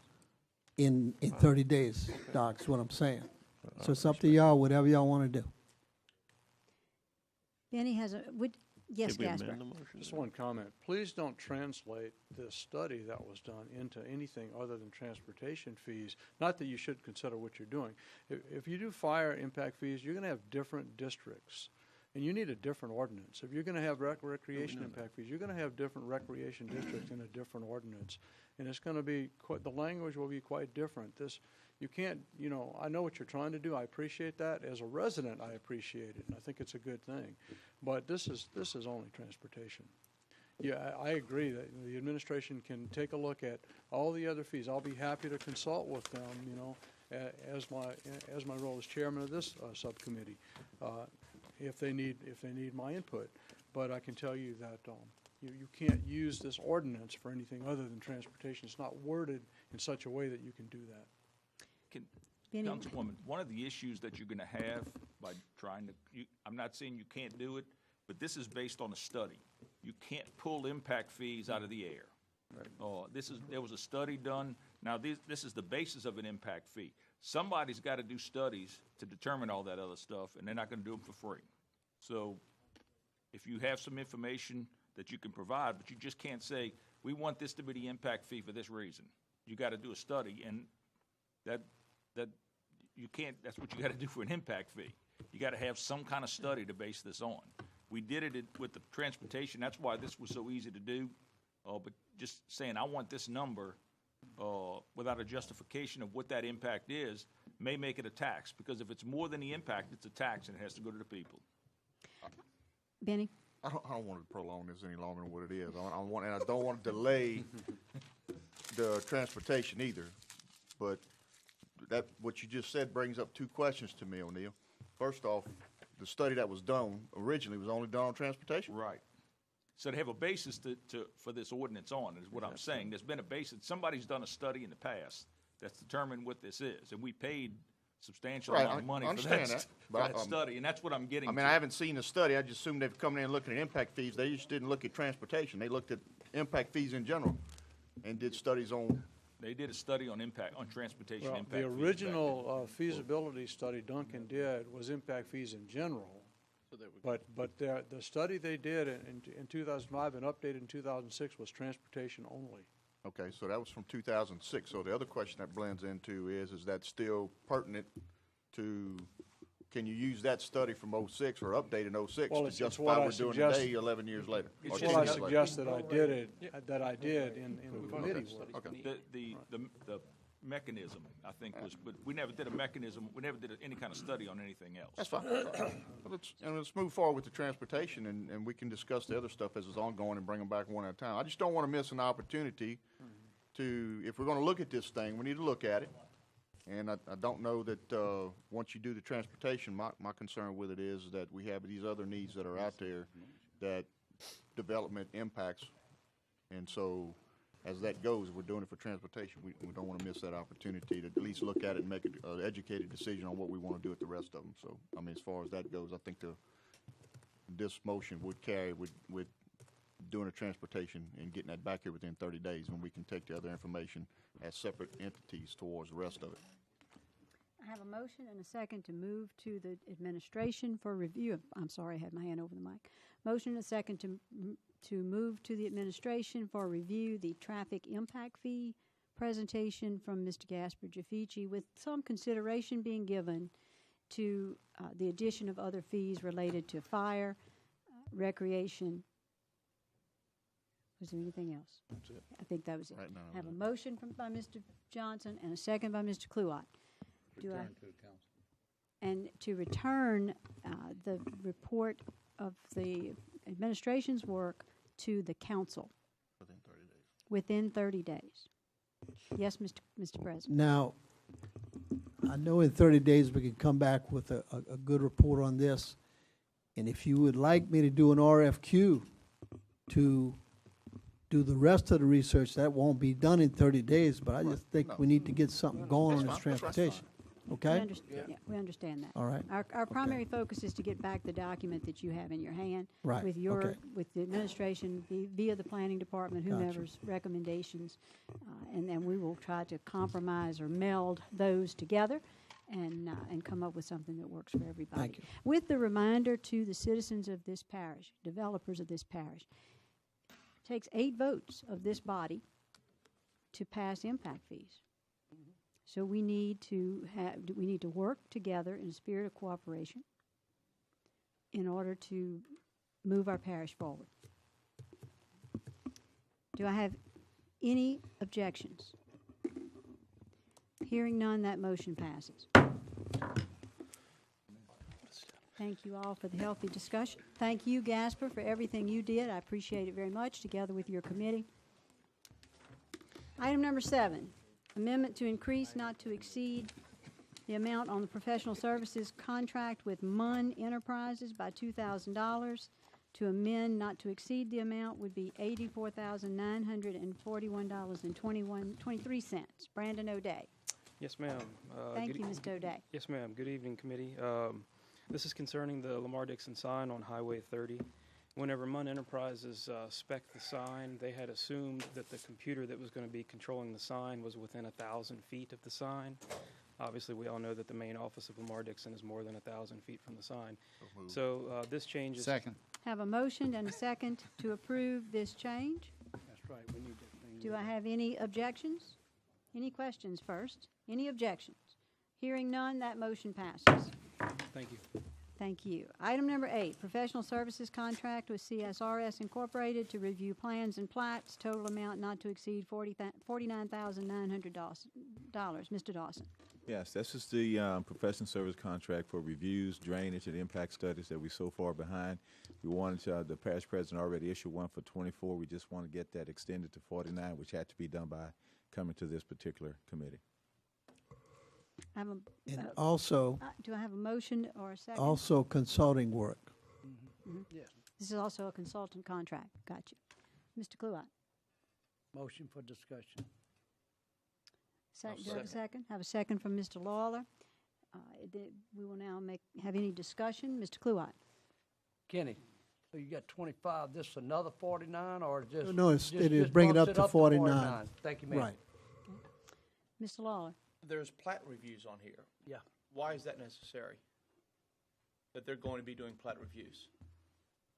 Speaker 12: in 30 days, Doc, is what I'm saying. So it's up to y'all, whatever y'all want to do.
Speaker 1: Benny has yes,
Speaker 5: Did we
Speaker 1: Gasper.
Speaker 5: amend the motion?
Speaker 3: Just one comment. Please don't translate this study that was done into anything other than transportation fees. Not that you should consider what you're doing. If you do fire impact fees, you're going to have different districts, and you need a different ordinance. If you're going to have recreation impact fees, you're going to have different recreation districts in a different ordinance, and it's going to be the language will be quite different. You can't, you know, I know what you're trying to do. I appreciate that. As a resident, I appreciate it, and I think it's a good thing. But this is only transportation. Yeah, I agree that the administration can take a look at all the other fees. I'll be happy to consult with them, you know, as my role as chairman of this subcommittee, if they need my input. But I can tell you that you can't use this ordinance for anything other than transportation. It's not worded in such a way that you can do that.
Speaker 1: Benny.
Speaker 10: Councilwoman, one of the issues that you're going to have by trying to, I'm not saying you can't do it, but this is based on a study. You can't pull impact fees out of the air. Right. There was a study done. Now, this is the basis of an impact fee. Somebody's got to do studies to determine all that other stuff, and they're not going to do them for free. So if you have some information that you can provide, but you just can't say, we want this to be the impact fee for this reason. You got to do a study, and that you can't, that's what you got to do for an impact fee. You got to have some kind of study to base this on. We did it with the transportation. That's why this was so easy to do. But just saying, I want this number without a justification of what that impact is may make it a tax, because if it's more than the impact, it's a tax and it has to go to the people.
Speaker 1: Benny?
Speaker 11: I don't want to prolong this any longer than what it is. And I don't want to delay the transportation either. But what you just said brings up two questions to me, O'Neill. First off, the study that was done originally was only done on transportation?
Speaker 10: Right. So they have a basis for this ordinance on, is what I'm saying. There's been a basis. Somebody's done a study in the past that's determined what this is, and we paid substantial amount of money for that study, and that's what I'm getting to.
Speaker 11: I haven't seen the study. I just assumed they've come in and looked at impact fees. They just didn't look at transportation. They looked at impact fees in general and did studies on.
Speaker 10: They did a study on transportation
Speaker 3: Well,
Speaker 10: impact
Speaker 3: the
Speaker 10: fees
Speaker 3: original feasibility study Duncan did was impact fees in general. But the study they did in 2005 and updated in 2006 was transportation only.
Speaker 11: Okay, so that was from 2006. So the other question that blends into is that still pertinent to, can you use that study from 06 or update in 06
Speaker 3: Well,
Speaker 11: to justify what we're doing today 11 years later?
Speaker 3: It's what I suggest that I did in the committee work.
Speaker 11: Okay.
Speaker 10: The mechanism, I think, was, but we never did a mechanism, we never did any kind of study on anything else.
Speaker 11: That's fine. Let's move forward with the transportation, and we can discuss the other stuff as it's ongoing and bring them back one at a time. I just don't want to miss an opportunity to, if we're going to look at this thing, we need to look at it. And I don't know that once you do the transportation, my concern with it is that we have these other needs that are out there that development impacts. And so as that goes, we're doing it for transportation. We don't want to miss that opportunity to at least look at it and make an educated decision on what we want to do with the rest of them. So, I mean, as far as that goes, I think this motion would carry with doing the transportation and getting that back here within 30 days when we can take the other information as separate entities towards the rest of it.
Speaker 1: I have a motion and a second to move to the administration for review. I'm sorry, I had my hand over the mic. Motion and a second to move to the administration for review the traffic impact fee presentation from Mr. Gasper Jafici, with some consideration being given to the addition of other fees related to fire, recreation. Was there anything else?
Speaker 11: That's it.
Speaker 1: I think that was it.
Speaker 11: Right now,
Speaker 1: I have a
Speaker 11: I'm
Speaker 1: motion by Mr. Johnson and a second by Mr. Kluot. Do I-
Speaker 8: Return to the council.
Speaker 1: And to return the report of the administration's work to the council
Speaker 11: Within 30 days.
Speaker 1: within 30 days. Yes, Mr. President.
Speaker 12: Now, I know in 30 days we can come back with a good report on this. And if you would like me to do an RFQ to do the rest of the research, that won't be done in 30 days, but I just think we need to get something going on this transportation. Okay?
Speaker 1: We understand that.
Speaker 12: All right.
Speaker 1: Our primary focus is to get back the document that you have in your hand.
Speaker 12: Right,
Speaker 1: With your,
Speaker 12: okay.
Speaker 1: with the administration, via the planning department,
Speaker 12: Gotcha.
Speaker 1: whomever's recommendations. And then we will try to compromise or meld those together and come up with something that works for everybody.
Speaker 12: Thank you.
Speaker 1: With the reminder to the citizens of this parish, developers of this parish, it takes 8 votes of this body to pass impact fees. So we need to work together in a spirit of cooperation in order to move our parish forward. Do I have any objections? Hearing none, that motion passes. Thank you all for the healthy discussion. Thank you, Gasper, for everything you did. I appreciate it very much, together with your committee. Item number 7. Amendment to increase, not to exceed, the amount on the professional services contract with Munn Enterprises by $2,000. To amend, not to exceed the amount would be $84,941.23. Brandon O'Day.
Speaker 13: Yes, ma'am.
Speaker 1: Thank you, Mr. O'Day.
Speaker 13: Yes, ma'am. Good evening, committee. This is concerning the Lamar-Dixon sign on Highway 30. Whenever Munn Enterprises spec'd the sign, they had assumed that the computer that was going to be controlling the sign was within 1,000 feet of the sign. Obviously, we all know that the main office of Lamar-Dixon is more than 1,000 feet from the sign. So this change is...
Speaker 9: Second.
Speaker 1: Have a motion and a second to approve this change.
Speaker 6: That's right, we need that thing.
Speaker 1: Do I have any objections? Any questions first? Any objections? Hearing none, that motion passes.
Speaker 13: Thank you.
Speaker 1: Thank you. Item number 8, professional services contract with CSRS Incorporated to review plans and plats, total amount not to exceed $49,900. Mr. Dawson.
Speaker 2: Yes, this is the professional service contract for reviews, drainage, and impact studies that we're so far behind. We wanted to, the parish president already issued one for 24. We just want to get that extended to 49, which had to be done by coming to this particular committee.
Speaker 1: I have
Speaker 12: And
Speaker 1: a,
Speaker 12: also,
Speaker 1: do I have a motion or a second?
Speaker 12: also consulting work.
Speaker 6: Yes,
Speaker 1: This is also a consultant contract. Gotcha. Mr. Kluot.
Speaker 6: motion for discussion.
Speaker 1: Do I have a second? Have a second from Mr. Lawler. We will now have any discussion. Mr. Kluot.
Speaker 6: Kenny, so you got 25, this another 49, or just?
Speaker 12: No, it is bring it
Speaker 6: bumps
Speaker 12: up to 49.
Speaker 6: Thank you, ma'am.
Speaker 12: Right.
Speaker 1: Mr. Lawler.
Speaker 7: There's plat reviews on here.
Speaker 6: Yeah.
Speaker 7: Why is that necessary? That they're going to be doing plat reviews?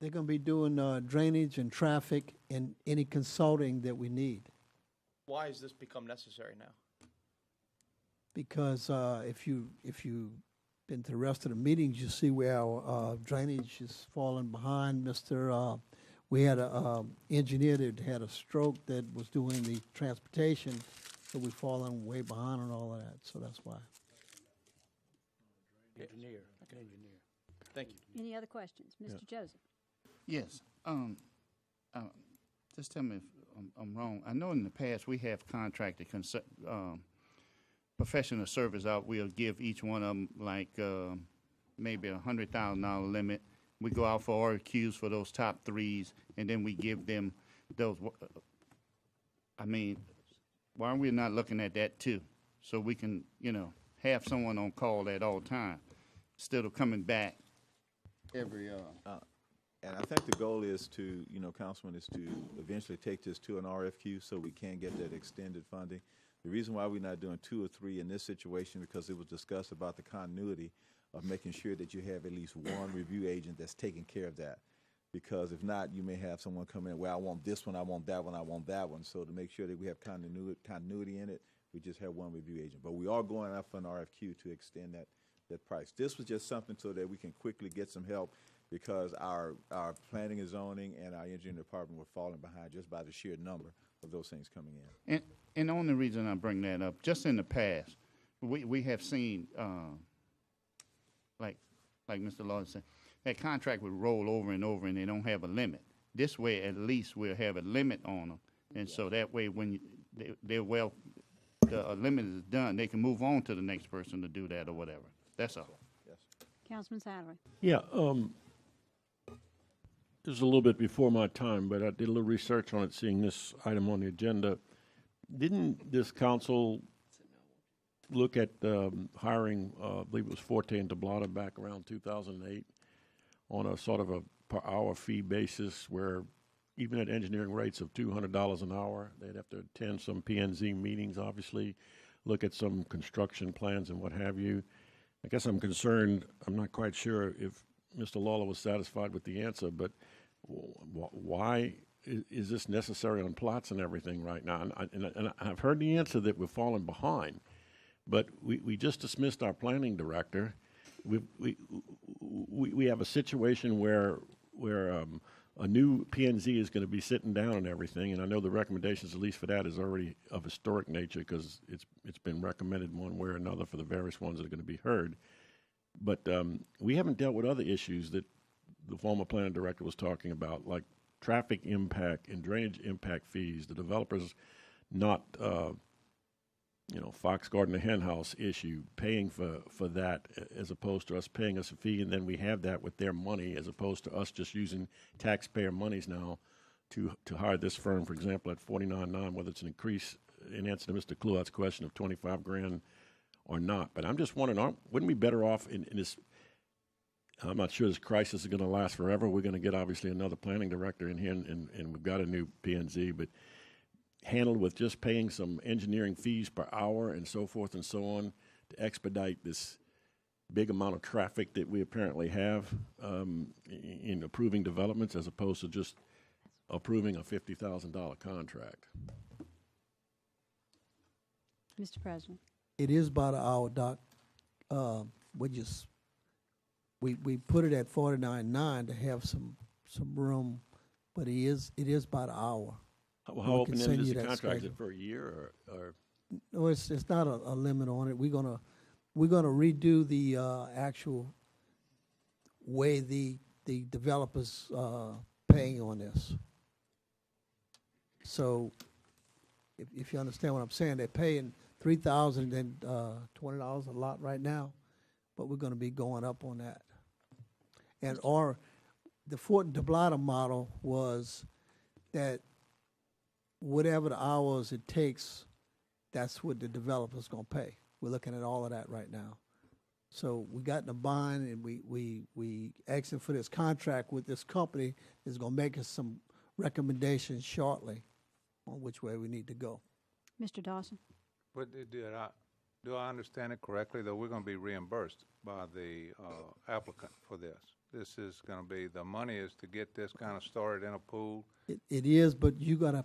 Speaker 12: They're going to be doing drainage and traffic and any consulting that we need.
Speaker 7: Why has this become necessary now?
Speaker 12: Because if you been to the rest of the meetings, you see where our drainage is falling behind. We had a engineer that had a stroke that was doing the transportation, so we've fallen way behind on all of that. So that's why.
Speaker 6: Engineer.
Speaker 7: Thank you.
Speaker 1: Any other questions? Mr. Joseph.
Speaker 9: Yes. Just tell me if I'm wrong. I know in the past we have contracted professional service out. We'll give each one of them like maybe $100,000 limit. We go out for RFQs for those top 3s, and then we give them those. I mean, why are we not looking at that too? So we can, have someone on call at all time instead of coming back every.
Speaker 2: And I think the goal is to, Councilman, is to eventually take this to an RFQ so we can get that extended funding. The reason why we're not doing 2 or 3 in this situation, because it was discussed about the continuity of making sure that you have at least one review agent that's taking care of that. Because if not, you may have someone come in, well, I want this one, I want that one, I want that one. So to make sure that we have continuity in it, we just have one review agent. But we are going up for an RFQ to extend that price. This was just something so that we can quickly get some help, because our planning and zoning and our engineering department were falling behind just by the sheer number of those things coming in.
Speaker 9: And the only reason I bring that up, just in the past, we have seen, like Mr. Lawrence said, that contract would roll over and over, and they don't have a limit. This way, at least we'll have a limit on them, and so that way, when the limit is done, they can move on to the next person to do that or whatever. That's all.
Speaker 2: Yes.
Speaker 1: Councilman Sadler.
Speaker 5: Yeah, this is a little bit before my time, but I did a little research on it, seeing this item on the agenda. Didn't this council look at hiring, I believe it was Forte and Tablata back around 2008, on a sort of a per hour fee basis, where even at engineering rates of $200 an hour, they'd have to attend some P&Z meetings, obviously, look at some construction plans and what have you. I guess I'm concerned, I'm not quite sure if Mr. Lawler was satisfied with the answer, but why is this necessary on plots and everything right now? And I've heard the answer that we're falling behind, but we just dismissed our planning director. We have a situation where a new P&Z is going to be sitting down and everything, and I know the recommendations, at least for that, is already of historic nature, because it's been recommended one way or another for the various ones that are going to be heard. But we haven't dealt with other issues that the former planning director was talking about, like traffic impact and drainage impact fees. The developers not, Fox Garden or Hen House issue, paying for that, as opposed to us paying us a fee, and then we have that with their money, as opposed to us just using taxpayer monies now to hire this firm, for example, at $49,900, whether it's an increase, in answer to Mr. Kluat's question, of $25,000 or not. But I'm just wondering, wouldn't we be better off in this? I'm not sure this crisis is going to last forever. We're going to get, obviously, another planning director in here, and we've got a new P&Z, but handled with just paying some engineering fees per hour and so forth and so on to expedite this big amount of traffic that we apparently have in approving developments, as opposed to just approving a $50,000 contract.
Speaker 1: Mr. President.
Speaker 12: It is by the hour, Doc. We put it at 49.9 to have some room, but it is by the hour.
Speaker 5: How open-ended is the contract? Is it for a year or?
Speaker 12: No, it's not a limit on it. We're gonna redo the actual way the developers paying on this. So, if you understand what I'm saying, they're paying $3,000 and $20 a lot right now, but we're going to be going up on that. And or the Fort and Tablata model was that whatever the hours it takes, that's what the developer's going to pay. We're looking at all of that right now. So we got in a bind, and we asking for this contract with this company is going to make us some recommendations shortly on which way we need to go.
Speaker 1: Mr. Dawson.
Speaker 8: But do I understand it correctly, that we're going to be reimbursed by the applicant for this? This is going to be, the money is to get this kind of started in a pool?
Speaker 12: It is, but we got to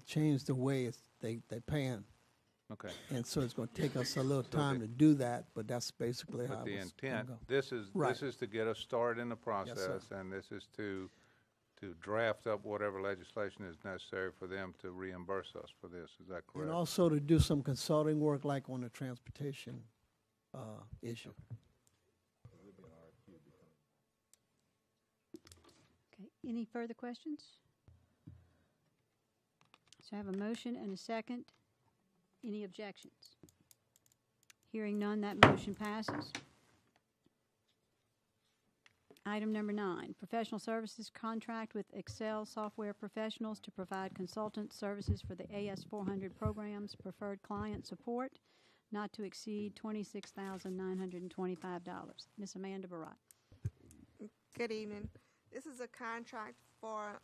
Speaker 12: change the way they paying.
Speaker 8: Okay.
Speaker 12: And so it's going to take us a little time to do that, but that's basically how
Speaker 8: But the
Speaker 12: it's
Speaker 8: intent,
Speaker 12: gonna go.
Speaker 8: this is to get us started in the process, and this is to draft up whatever legislation is necessary for them to reimburse us for this. Is that correct?
Speaker 12: And also to do some consulting work, like on the transportation issue.
Speaker 1: Okay, any further questions? So I have a motion and a second. Any objections? Hearing none, that motion passes. Item number 9, professional services contract with Excel Software Professionals to provide consultant services for the AS400 programs, preferred client support, not to exceed $26,925. Ms. Amanda Barat.
Speaker 14: Good evening. This is a contract for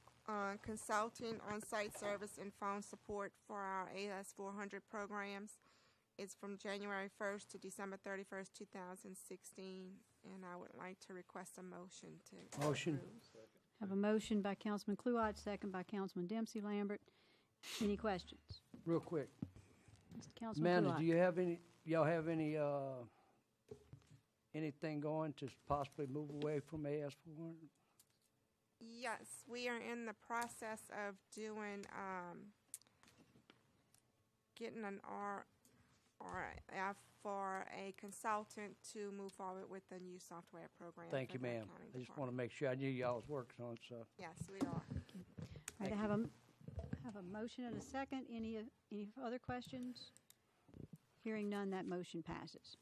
Speaker 14: consulting, on-site service, and phone support for our AS400 programs. It's from January 1st to December 31st, 2016, and I would like to request a motion to
Speaker 6: Motion.
Speaker 14: approve.
Speaker 1: Have a motion by Councilman Kluwat, second by Councilman Dempsey Lambert. Any questions?
Speaker 6: Real quick.
Speaker 1: Mr. Councilman
Speaker 6: Amanda,
Speaker 1: Kluwat.
Speaker 6: do you have any, y'all have any, anything going to possibly move away from AS400?
Speaker 14: Yes, we are in the process of doing, getting an RF for a consultant to move forward with the new software program.
Speaker 6: Thank
Speaker 14: for
Speaker 6: you,
Speaker 14: the
Speaker 6: ma'am.
Speaker 14: accounting
Speaker 6: I just
Speaker 14: department.
Speaker 6: want to make sure I knew y'all was working on it, so.
Speaker 14: Yes, we are.
Speaker 1: All right, I have a motion and a second. Any other questions? Hearing none, that motion passes.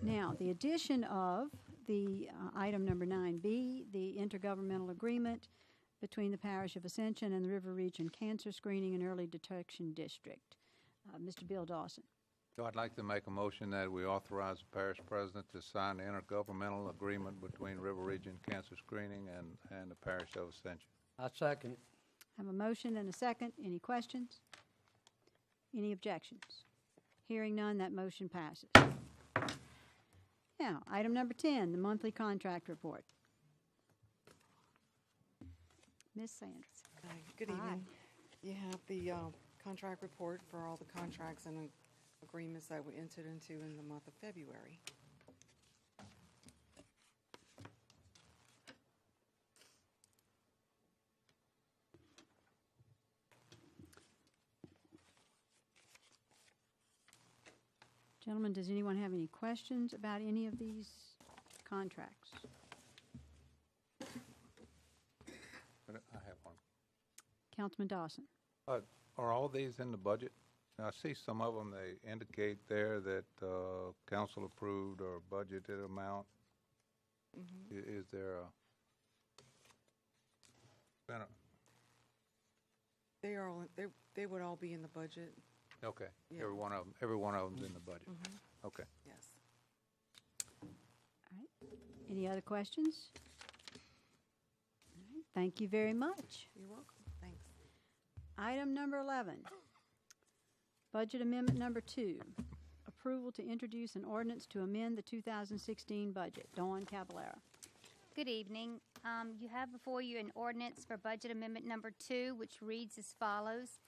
Speaker 1: Now, the addition of the item number 9B, the intergovernmental agreement between the Parish of Ascension and the River Region Cancer Screening and Early Detection District. Mr. Bill Dawson.
Speaker 8: So I'd like to make a motion that we authorize the parish president to sign the intergovernmental agreement between River Region Cancer Screening and the Parish of Ascension.
Speaker 6: I second it.
Speaker 1: I have a motion and a second. Any questions? Any objections? Hearing none, that motion passes. Now, item number 10, the monthly contract report. Ms. Sanders.
Speaker 15: Good evening. You have the contract report for all the contracts and agreements that we entered into in the month of February.
Speaker 1: Gentlemen, does anyone have any questions about any of these contracts?
Speaker 8: But I have one.
Speaker 1: Councilman Dawson.
Speaker 8: Are all these in the budget? I see some of them, they indicate there that council approved or budgeted amount. Is there
Speaker 15: They are all, they would all be in the budget.
Speaker 8: okay,
Speaker 15: Yeah.
Speaker 8: every one of them's in the budget. Okay.
Speaker 15: Yes.
Speaker 1: All right. Any other questions? All right. Thank you very much.
Speaker 15: You're welcome. Thanks.
Speaker 1: Item number 11, budget amendment number 2, approval to introduce an ordinance to amend the 2016 budget. Dawn Caballero.
Speaker 16: Good evening. You have before you an ordinance for budget amendment number 2, which reads as follows.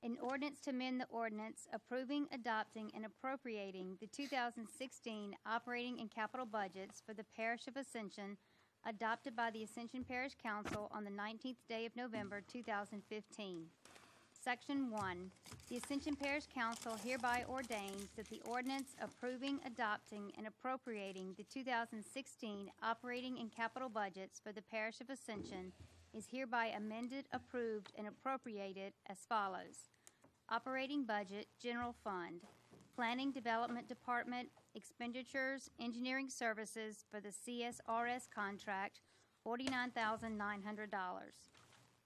Speaker 16: An ordinance to amend the ordinance approving, adopting, and appropriating the 2016 operating and capital budgets for the Parish of Ascension, adopted by the Ascension Parish Council on the 19th day of November 2015. Section 1. The Ascension Parish Council hereby ordains that the ordinance approving, adopting, and appropriating the 2016 operating and capital budgets for the Parish of Ascension is hereby amended, approved, and appropriated as follows. Operating budget, general fund, planning development department, expenditures, engineering services for the CSRS contract, $49,900.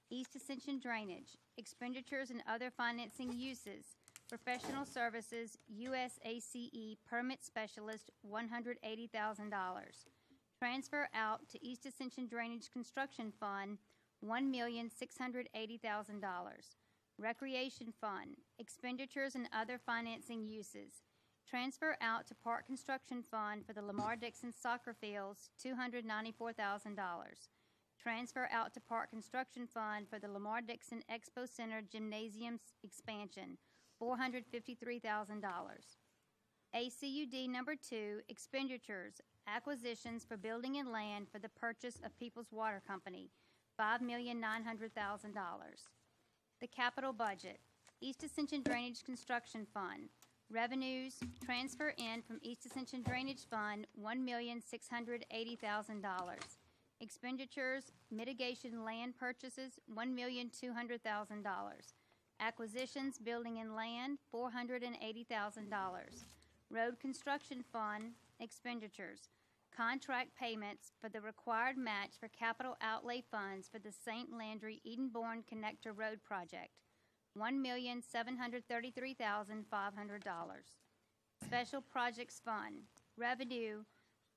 Speaker 16: East Ascension drainage, expenditures and other financing uses, professional services, USACE permit specialist, $180,000. Transfer out to East Ascension Drainage Construction Fund, $1,680,000. Recreation Fund, expenditures and other financing uses. Transfer out to Park Construction Fund for the Lamar-Dixon soccer fields, $294,000. Transfer out to Park Construction Fund for the Lamar-Dixon Expo Center Gymnasium expansion, $453,000. ACUD number 2, expenditures, acquisitions for building and land for the purchase of People's Water Company, $5,900,000. The capital budget, East Ascension Drainage Construction Fund, revenues, transfer in from East Ascension Drainage Fund, $1,680,000. Expenditures, mitigation land purchases, $1,200,000. Acquisitions, building and land, $480,000. Road construction fund, expenditures. Contract payments for the required match for capital outlay funds for the St. Landry Edenbourne Connector Road project, $1,733,500. Special projects fund, revenue,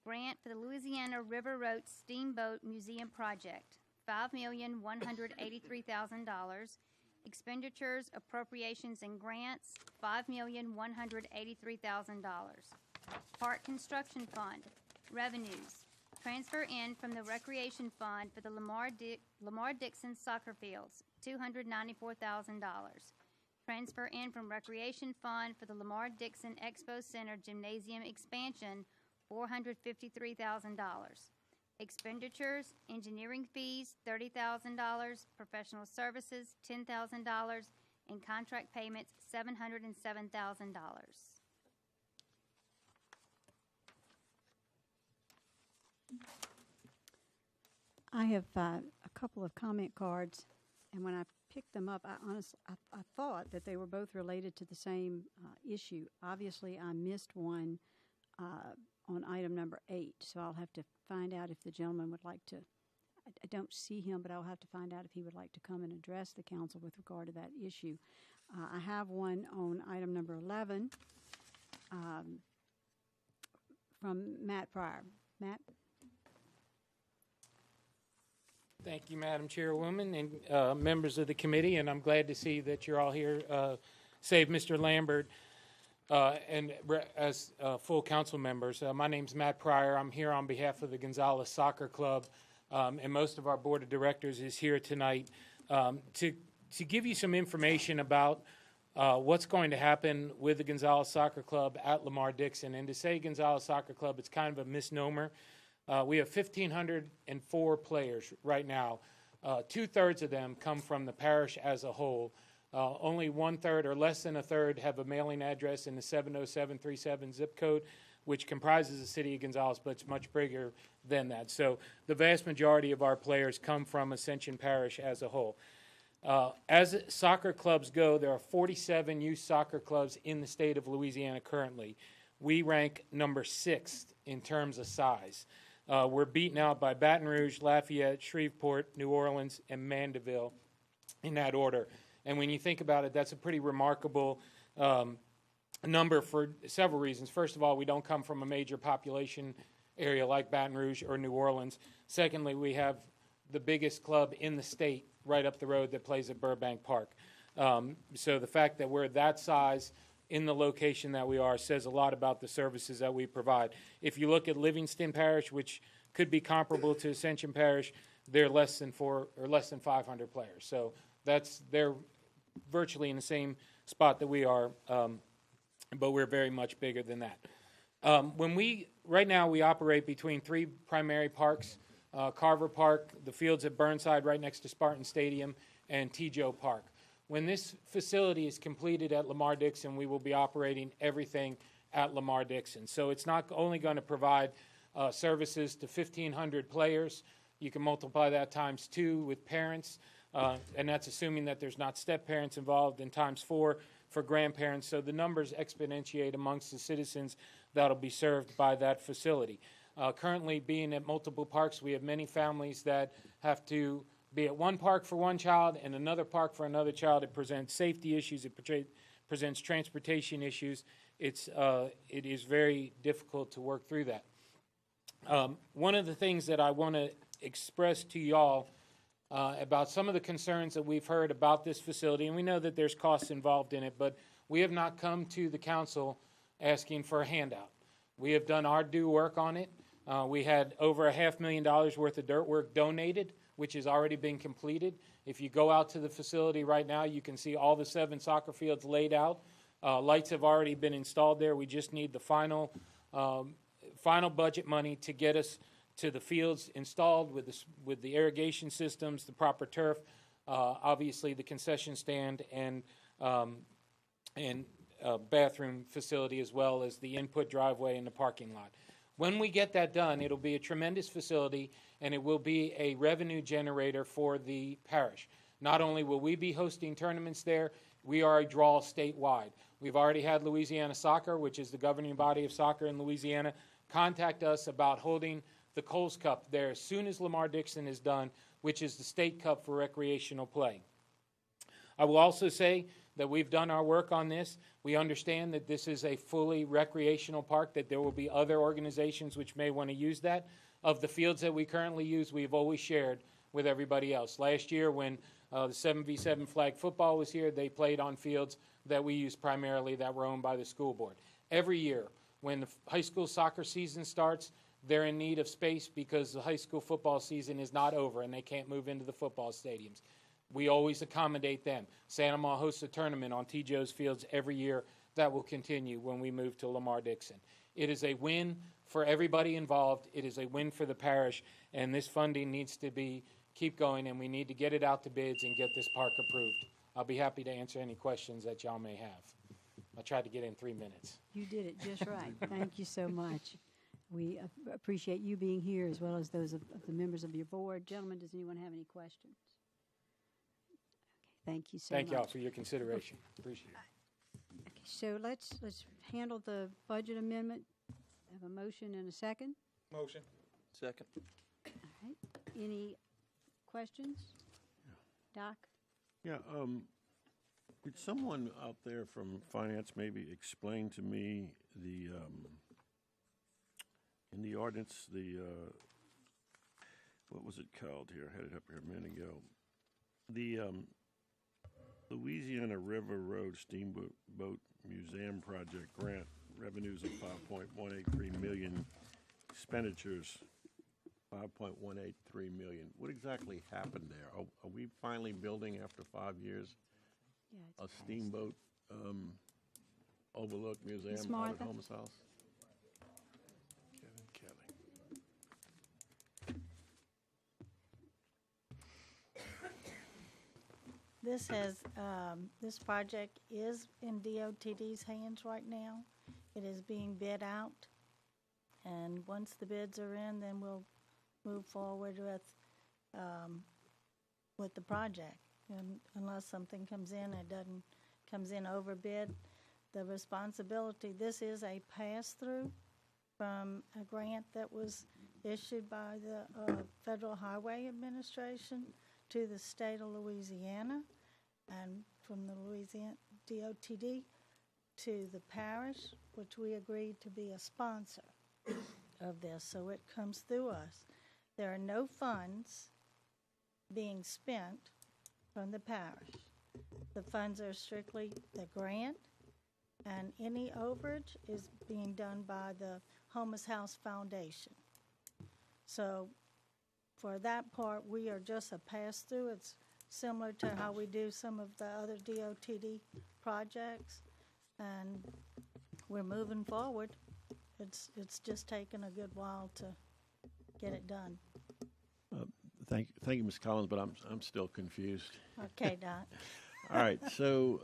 Speaker 16: grant for the Louisiana River Road Steamboat Museum Project, $5,183,000. Expenditures, appropriations, and grants, $5,183,000. Park Construction Fund, revenues, transfer in from the Recreation Fund for the Lamar Dixon Soccer Fields, $294,000. Transfer in from Recreation Fund for the Lamar Dixon Expo Center Gymnasium Expansion, $453,000. Expenditures, engineering fees, $30,000, professional services, $10,000, and contract payments, $707,000.
Speaker 1: I have a couple of comment cards, and when I picked them up, I thought that they were both related to the same issue. Obviously, I missed one on item number 8, so I'll have to find out if the gentleman would like to. I don't see him, but I'll have to find out if he would like to come and address the council with regard to that issue. I have one on item number 11 from Matt Pryor. Matt?
Speaker 17: Thank you, Madam Chairwoman, and members of the committee, and I'm glad to see that you're all here, save Mr. Lambert, and as full council members. My name's Matt Pryor. I'm here on behalf of the Gonzales Soccer Club, and most of our board of directors is here tonight to give you some information about what's going to happen with the Gonzales Soccer Club at Lamar Dixon. And to say Gonzales Soccer Club, it's kind of a misnomer. We have 1,504 players right now. 2/3 of them come from the parish as a whole. Only 1/3 or less than a third have a mailing address in the 70737 zip code, which comprises the city of Gonzales, but it's much bigger than that. So the vast majority of our players come from Ascension Parish as a whole. As soccer clubs go, there are 47 youth soccer clubs in the state of Louisiana currently. We rank number 6 in terms of size. We're beaten out by Baton Rouge, Lafayette, Shreveport, New Orleans, and Mandeville in that order. And when you think about it, that's a pretty remarkable number for several reasons. First of all, we don't come from a major population area like Baton Rouge or New Orleans. Secondly, we have the biggest club in the state right up the road that plays at Burbank Park. So the fact that we're that size in the location that we are says a lot about the services that we provide. If you look at Livingston Parish, which could be comparable to Ascension Parish, they're less than 500 players. So they're virtually in the same spot that we are, but we're very much bigger than that. Right now we operate between 3 primary parks, Carver Park, the fields at Burnside right next to Spartan Stadium, and T-Joe Park. When this facility is completed at Lamar Dixon, we will be operating everything at Lamar Dixon. So it's not only going to provide services to 1,500 players. You can multiply that times 2 with parents, and that's assuming that there's not step-parents involved, and times 4 for grandparents. So the numbers exponentiate amongst the citizens that will be served by that facility. Currently, being at multiple parks, we have many families that have to be at one park for one child and another park for another child. It presents safety issues. It presents transportation issues. It is very difficult to work through that. One of the things that I want to express to y'all about some of the concerns that we've heard about this facility, and we know that there's costs involved in it, but we have not come to the council asking for a handout. We have done our due work on it. We had over $500,000 worth of dirt work donated, which has already been completed. If you go out to the facility right now, you can see all the 7 soccer fields laid out. Lights have already been installed there. We just need the final budget money to get us to the fields installed with the irrigation systems, the proper turf, obviously the concession stand, and bathroom facility, as well as the input driveway and the parking lot. When we get that done, it'll be a tremendous facility, and it will be a revenue generator for the parish. Not only will we be hosting tournaments there, we are a draw statewide. We've already had Louisiana Soccer, which is the governing body of soccer in Louisiana, contact us about holding the Coles Cup there as soon as Lamar Dixon is done, which is the state cup for recreational play. I will also say that we've done our work on this. We understand that this is a fully recreational park, that there will be other organizations which may want to use that. Of the fields that we currently use, we've always shared with everybody else. Last year, when the 7v7 flag football was here, they played on fields that we use primarily that were owned by the school board. Every year, when the high school soccer season starts, they're in need of space because the high school football season is not over and they can't move into the football stadiums. We always accommodate them. Santa Ma hosts a tournament on T. Joe's Fields every year. That will continue when we move to Lamar-Dixon. It is a win for everybody involved. It is a win for the parish, and this funding needs to keep going, and we need to get it out to bids and get this park approved. I'll be happy to answer any questions that y'all may have. I tried to get in 3 minutes.
Speaker 1: You did it just right. Thank you so much. We appreciate you being here as well as those of the members of your board. Gentlemen, does anyone have any questions? Okay, thank you so much.
Speaker 17: Thank y'all for your consideration. Appreciate it.
Speaker 1: Okay, so let's handle the budget amendment. I have a motion and a second.
Speaker 7: Motion. Second.
Speaker 1: All right. Any questions? Doc?
Speaker 5: Yeah, could someone out there from finance maybe explain to me the, in the ordinance, what was it called here? I had it up here a minute ago. The Louisiana River Road Steamboat Museum Project grant, revenues of $5.183 million, expenditures $5.183 million. What exactly happened there? Are we finally building after 5 years a steamboat overlook museum out at Homer's house?
Speaker 18: This project is in DOTD's hands right now. It is being bid out, and once the bids are in, then we'll move forward with the project. And unless something comes in, comes in over bid, the responsibility, this is a pass-through from a grant that was issued by the Federal Highway Administration to the state of Louisiana, and from the Louisiana DOTD to the parish, which we agreed to be a sponsor of this, so it comes through us. There are no funds being spent from the parish. The funds are strictly the grant, and any overage is being done by the Homer's House Foundation. So for that part, we are just a pass-through. It's similar to how we do some of the other DOTD projects, and we're moving forward. It's just taken a good while to get it done.
Speaker 5: Thank you, Ms. Collins, but I'm still confused.
Speaker 18: Okay, Doc.
Speaker 5: All right, so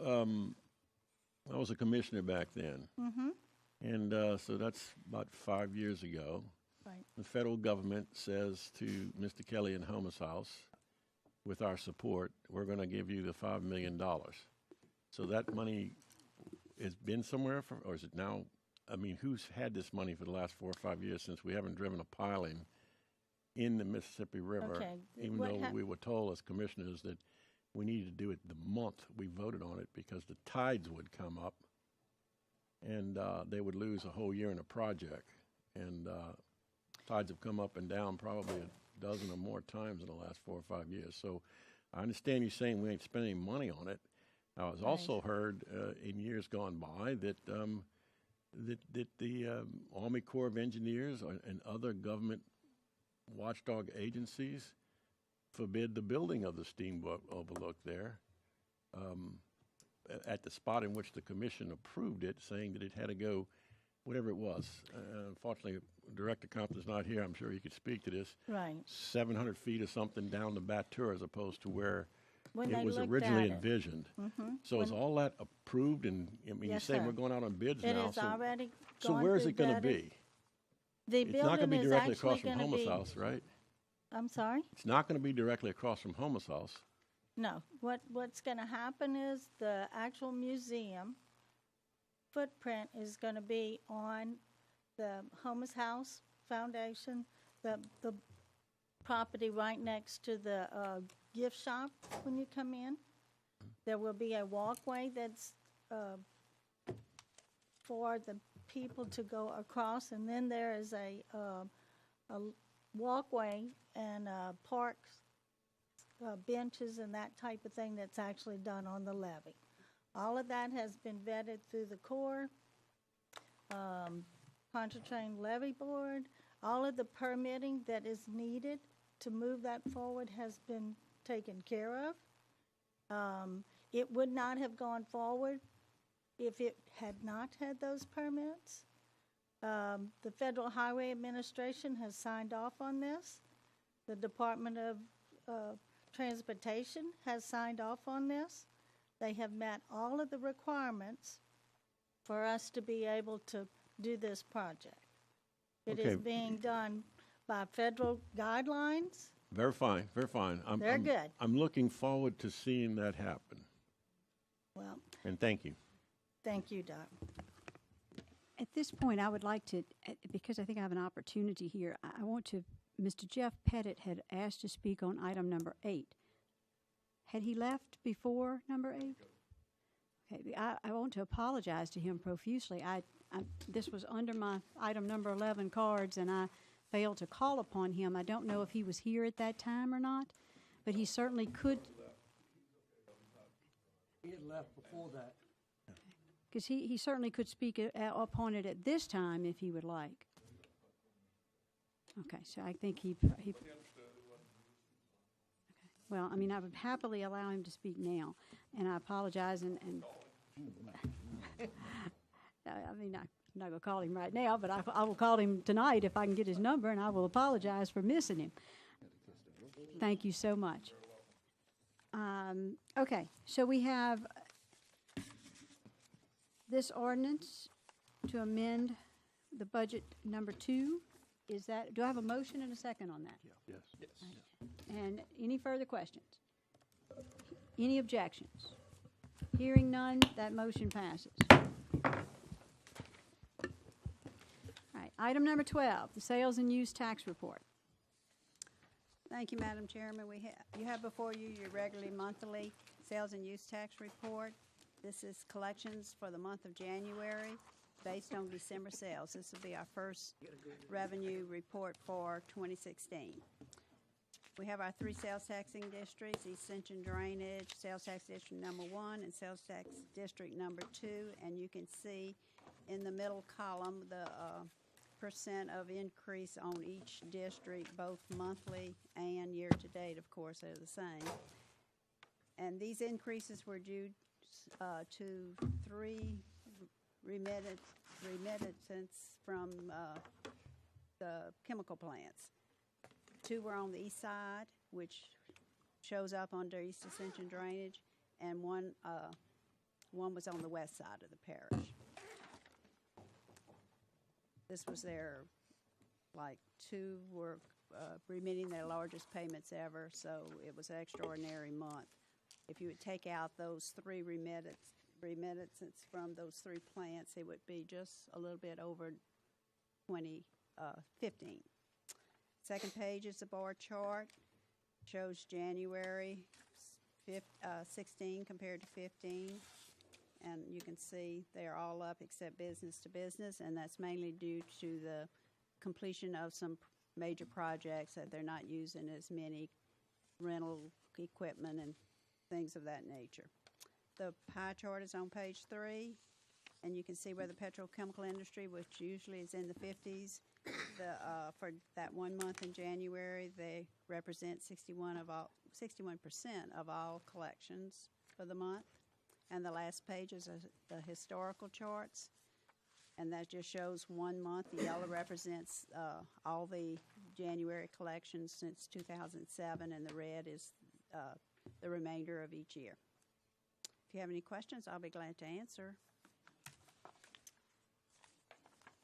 Speaker 5: I was a commissioner back then, and so that's about 5 years ago.
Speaker 18: Right.
Speaker 5: The federal government says to Mr. Kelly and Homer's House, with our support, we're going to give you the $5 million. So that money has been somewhere, or is it now? I mean, who's had this money for the last 4 or 5 years since we haven't driven a piling in the Mississippi River,
Speaker 18: Okay.
Speaker 5: even though we were told as commissioners that we needed to do it the month we voted on it because the tides would come up and they would lose a whole year in a project. And tides have come up and down probably a dozen or more times in the last 4 or 5 years. So I understand you saying we ain't spending any money on it. I was also heard in years gone by that that the Army Corps of Engineers and other government watchdog agencies forbid the building of the steamboat overlook there at the spot in which the commission approved it, saying that it had to go, whatever it was. Unfortunately, Director Compton's not here. I'm sure he could speak to this.
Speaker 18: Right.
Speaker 5: 700 feet or something down the Batur as opposed to where
Speaker 18: When
Speaker 5: it
Speaker 18: they
Speaker 5: was
Speaker 18: looked
Speaker 5: originally
Speaker 18: at it.
Speaker 5: envisioned. So
Speaker 18: When-
Speaker 5: is all that approved? And I mean,
Speaker 18: Yes,
Speaker 5: you say
Speaker 18: sir.
Speaker 5: we're going out on bids
Speaker 18: It
Speaker 5: now.
Speaker 18: is already
Speaker 5: So
Speaker 18: gone
Speaker 5: where is
Speaker 18: through
Speaker 5: it going to
Speaker 18: vetting.
Speaker 5: be?
Speaker 18: The
Speaker 5: It's not going to
Speaker 18: building
Speaker 5: be
Speaker 18: is
Speaker 5: directly across
Speaker 18: actually
Speaker 5: from
Speaker 18: gonna
Speaker 5: Homer's
Speaker 18: be-
Speaker 5: house, right?
Speaker 18: I'm sorry?
Speaker 5: It's not going to be directly across from Homer's house.
Speaker 18: No. What's going to happen is the actual museum footprint is going to be on the Homer's House Foundation, the property right next to the gift shop when you come in. There will be a walkway that's for the people to go across, and then there is a walkway and parks, benches and that type of thing that's actually done on the levee. All of that has been vetted through the Corps, Pontchartrain Levee Board. All of the permitting that is needed to move that forward has been taken care of. It would not have gone forward if it had not had those permits. The Federal Highway Administration has signed off on this. The Department of Transportation has signed off on this. They have met all of the requirements for us to be able to do this project. It is being done by federal guidelines.
Speaker 5: Very fine, very fine.
Speaker 18: They're good.
Speaker 5: I'm looking forward to seeing that happen.
Speaker 18: Well,
Speaker 5: And thank you.
Speaker 18: thank you, Doc.
Speaker 1: At this point, I would like to, because I think I have an opportunity here, I want to, Mr. Jeff Pettit had asked to speak on item number 8. Had he left before number 8? Okay, I want to apologize to him profusely. This was under my item number 11 cards, and I failed to call upon him. I don't know if he was here at that time or not, but he certainly could.
Speaker 6: He had left before that.
Speaker 1: Because he certainly could speak upon it at this time if he would like. Okay, so I think he okay. Well, I mean, I would happily allow him to speak now, and I apologize, and I mean, I'm not going to call him right now, but I will call him tonight if I can get his number, and I will apologize for missing him. Thank you so much. Okay, so we have this ordinance to amend the budget number 2. Is that, do I have a motion and a second on that?
Speaker 5: Yes.
Speaker 1: And any further questions? Any objections? Hearing none, that motion passes. All right, item number 12, the sales and use tax report.
Speaker 19: Thank you, Madam Chairman. You have before you your regularly monthly sales and use tax report. This is collections for the month of January based on December sales. This will be our first revenue report for 2016. We have our 3 sales taxing districts: Ascension Drainage, sales tax district number 1, and sales tax district number 2. And you can see in the middle column the percent of increase on each district, both monthly and year-to-date, of course, they're the same. And these increases were due to 3 remittances from the chemical plants. 2 were on the east side, which shows up under East Ascension Drainage, and one was on the west side of the parish. This was their, 2 were remitting their largest payments ever, so it was an extraordinary month. If you would take out those 3 remittances from those 3 plants, it would be just a little bit over 2015. Second page is the bar chart. Shows January 16 compared to 15. And you can see they're all up except business to business, and that's mainly due to the completion of some major projects that they're not using as many rental equipment and things of that nature. The pie chart is on page 3, and you can see where the petrochemical industry, which usually is in the 50s, for that 1 month in January, they represent 61% of all collections for the month. And the last page is the historical charts, and that just shows 1 month. The yellow represents all the January collections since 2007, and the red is the remainder of each year. If you have any questions, I'll be glad to answer.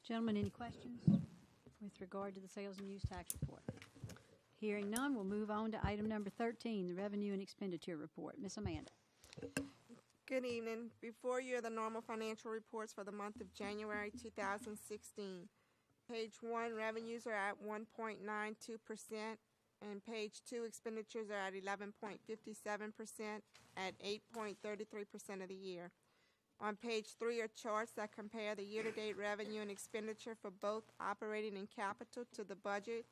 Speaker 1: Gentlemen, any questions with regard to the sales and use tax report? Hearing none, we'll move on to item number 13, the revenue and expenditure report. Ms. Amanda.
Speaker 14: Good evening. Before you are the normal financial reports for the month of January 2016. Page 1, revenues are at 1.92%. And page 2, expenditures are at 11.57% at 8.33% of the year. On page 3 are charts that compare the year-to-date revenue and expenditure for both operating and capital to the budget.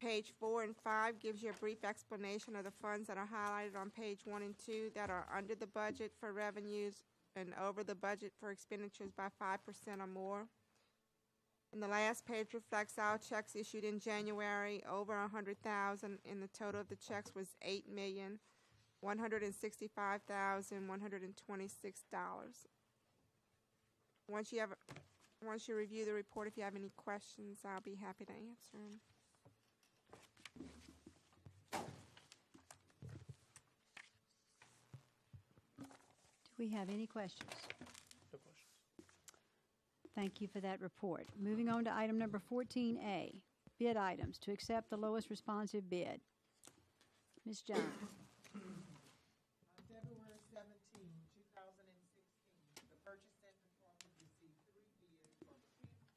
Speaker 14: Page 4 and 5 gives you a brief explanation of the funds that are highlighted on page 1 and 2 that are under the budget for revenues and over the budget for expenditures by 5% or more. And the last page reflects our checks issued in January, over $100,000, and the total of the checks was $8,165,126. Once you review the report, if you have any questions, I'll be happy to answer them.
Speaker 1: Do we have any questions?
Speaker 10: No questions.
Speaker 1: Thank you for that report. Moving on to item number 14A, bid items to accept the lowest responsive bid. Ms. Jones.
Speaker 20: On February 17, 2016, the purchasing department received 3 bids for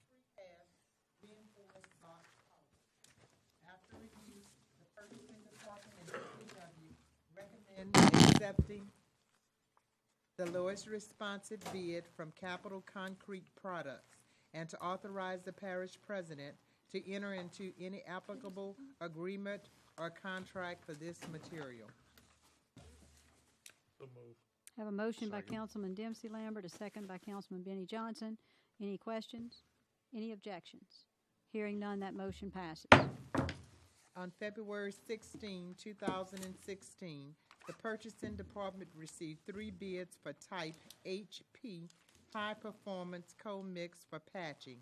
Speaker 20: precast reinforced box columns. After review, the purchasing department and DPW recommend accepting the lowest responsive bid from Capital Concrete Products and to authorize the parish president to enter into any applicable agreement or contract for this material.
Speaker 10: So move.
Speaker 1: Have a motion by Councilman Dempsey Lambert, a second by Councilman Benny Johnson. Any questions? Any objections? Hearing none, that motion passes.
Speaker 20: On February 16, 2016, the purchasing department received 3 bids for type HP high-performance co-mix for patching.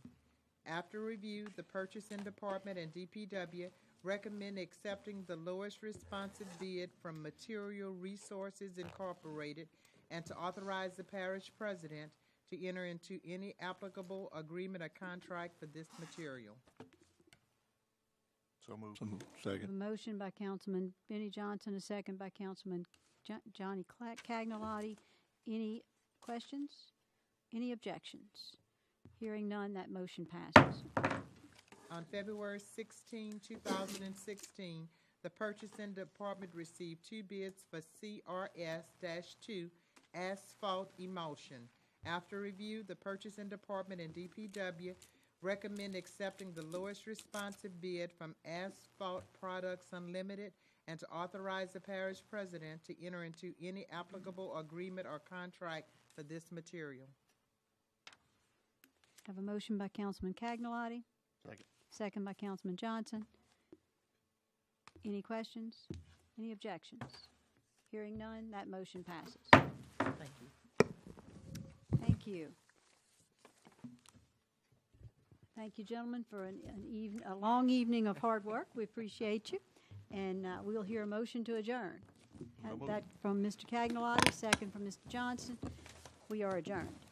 Speaker 20: After review, the purchasing department and DPW recommend accepting the lowest responsive bid from Material Resources Incorporated and to authorize the parish president to enter into any applicable agreement or contract for this material.
Speaker 11: So moved.
Speaker 1: A motion by Councilman Benny Johnson, a second by Councilman Johnny Cagnolotti. Any questions? Any objections? Hearing none, that motion passes.
Speaker 20: On February 16, 2016, the purchasing department received 2 bids for CRS-2 asphalt emulsion. After review, the purchasing department and DPW recommend accepting the lowest responsive bid from Asphalt Products Unlimited and to authorize the parish president to enter into any applicable agreement or contract for this material.
Speaker 1: Have a motion by Councilman Cagnolotti.
Speaker 11: Second.
Speaker 1: Second by Councilman Johnson. Any questions? Any objections? Hearing none, that motion passes.
Speaker 20: Thank you.
Speaker 1: Thank you. Thank you, gentlemen, for a long evening of hard work. We appreciate you. And we'll hear a motion to adjourn. That from Mr. Cagnolotti, second from Mr. Johnson. We are adjourned.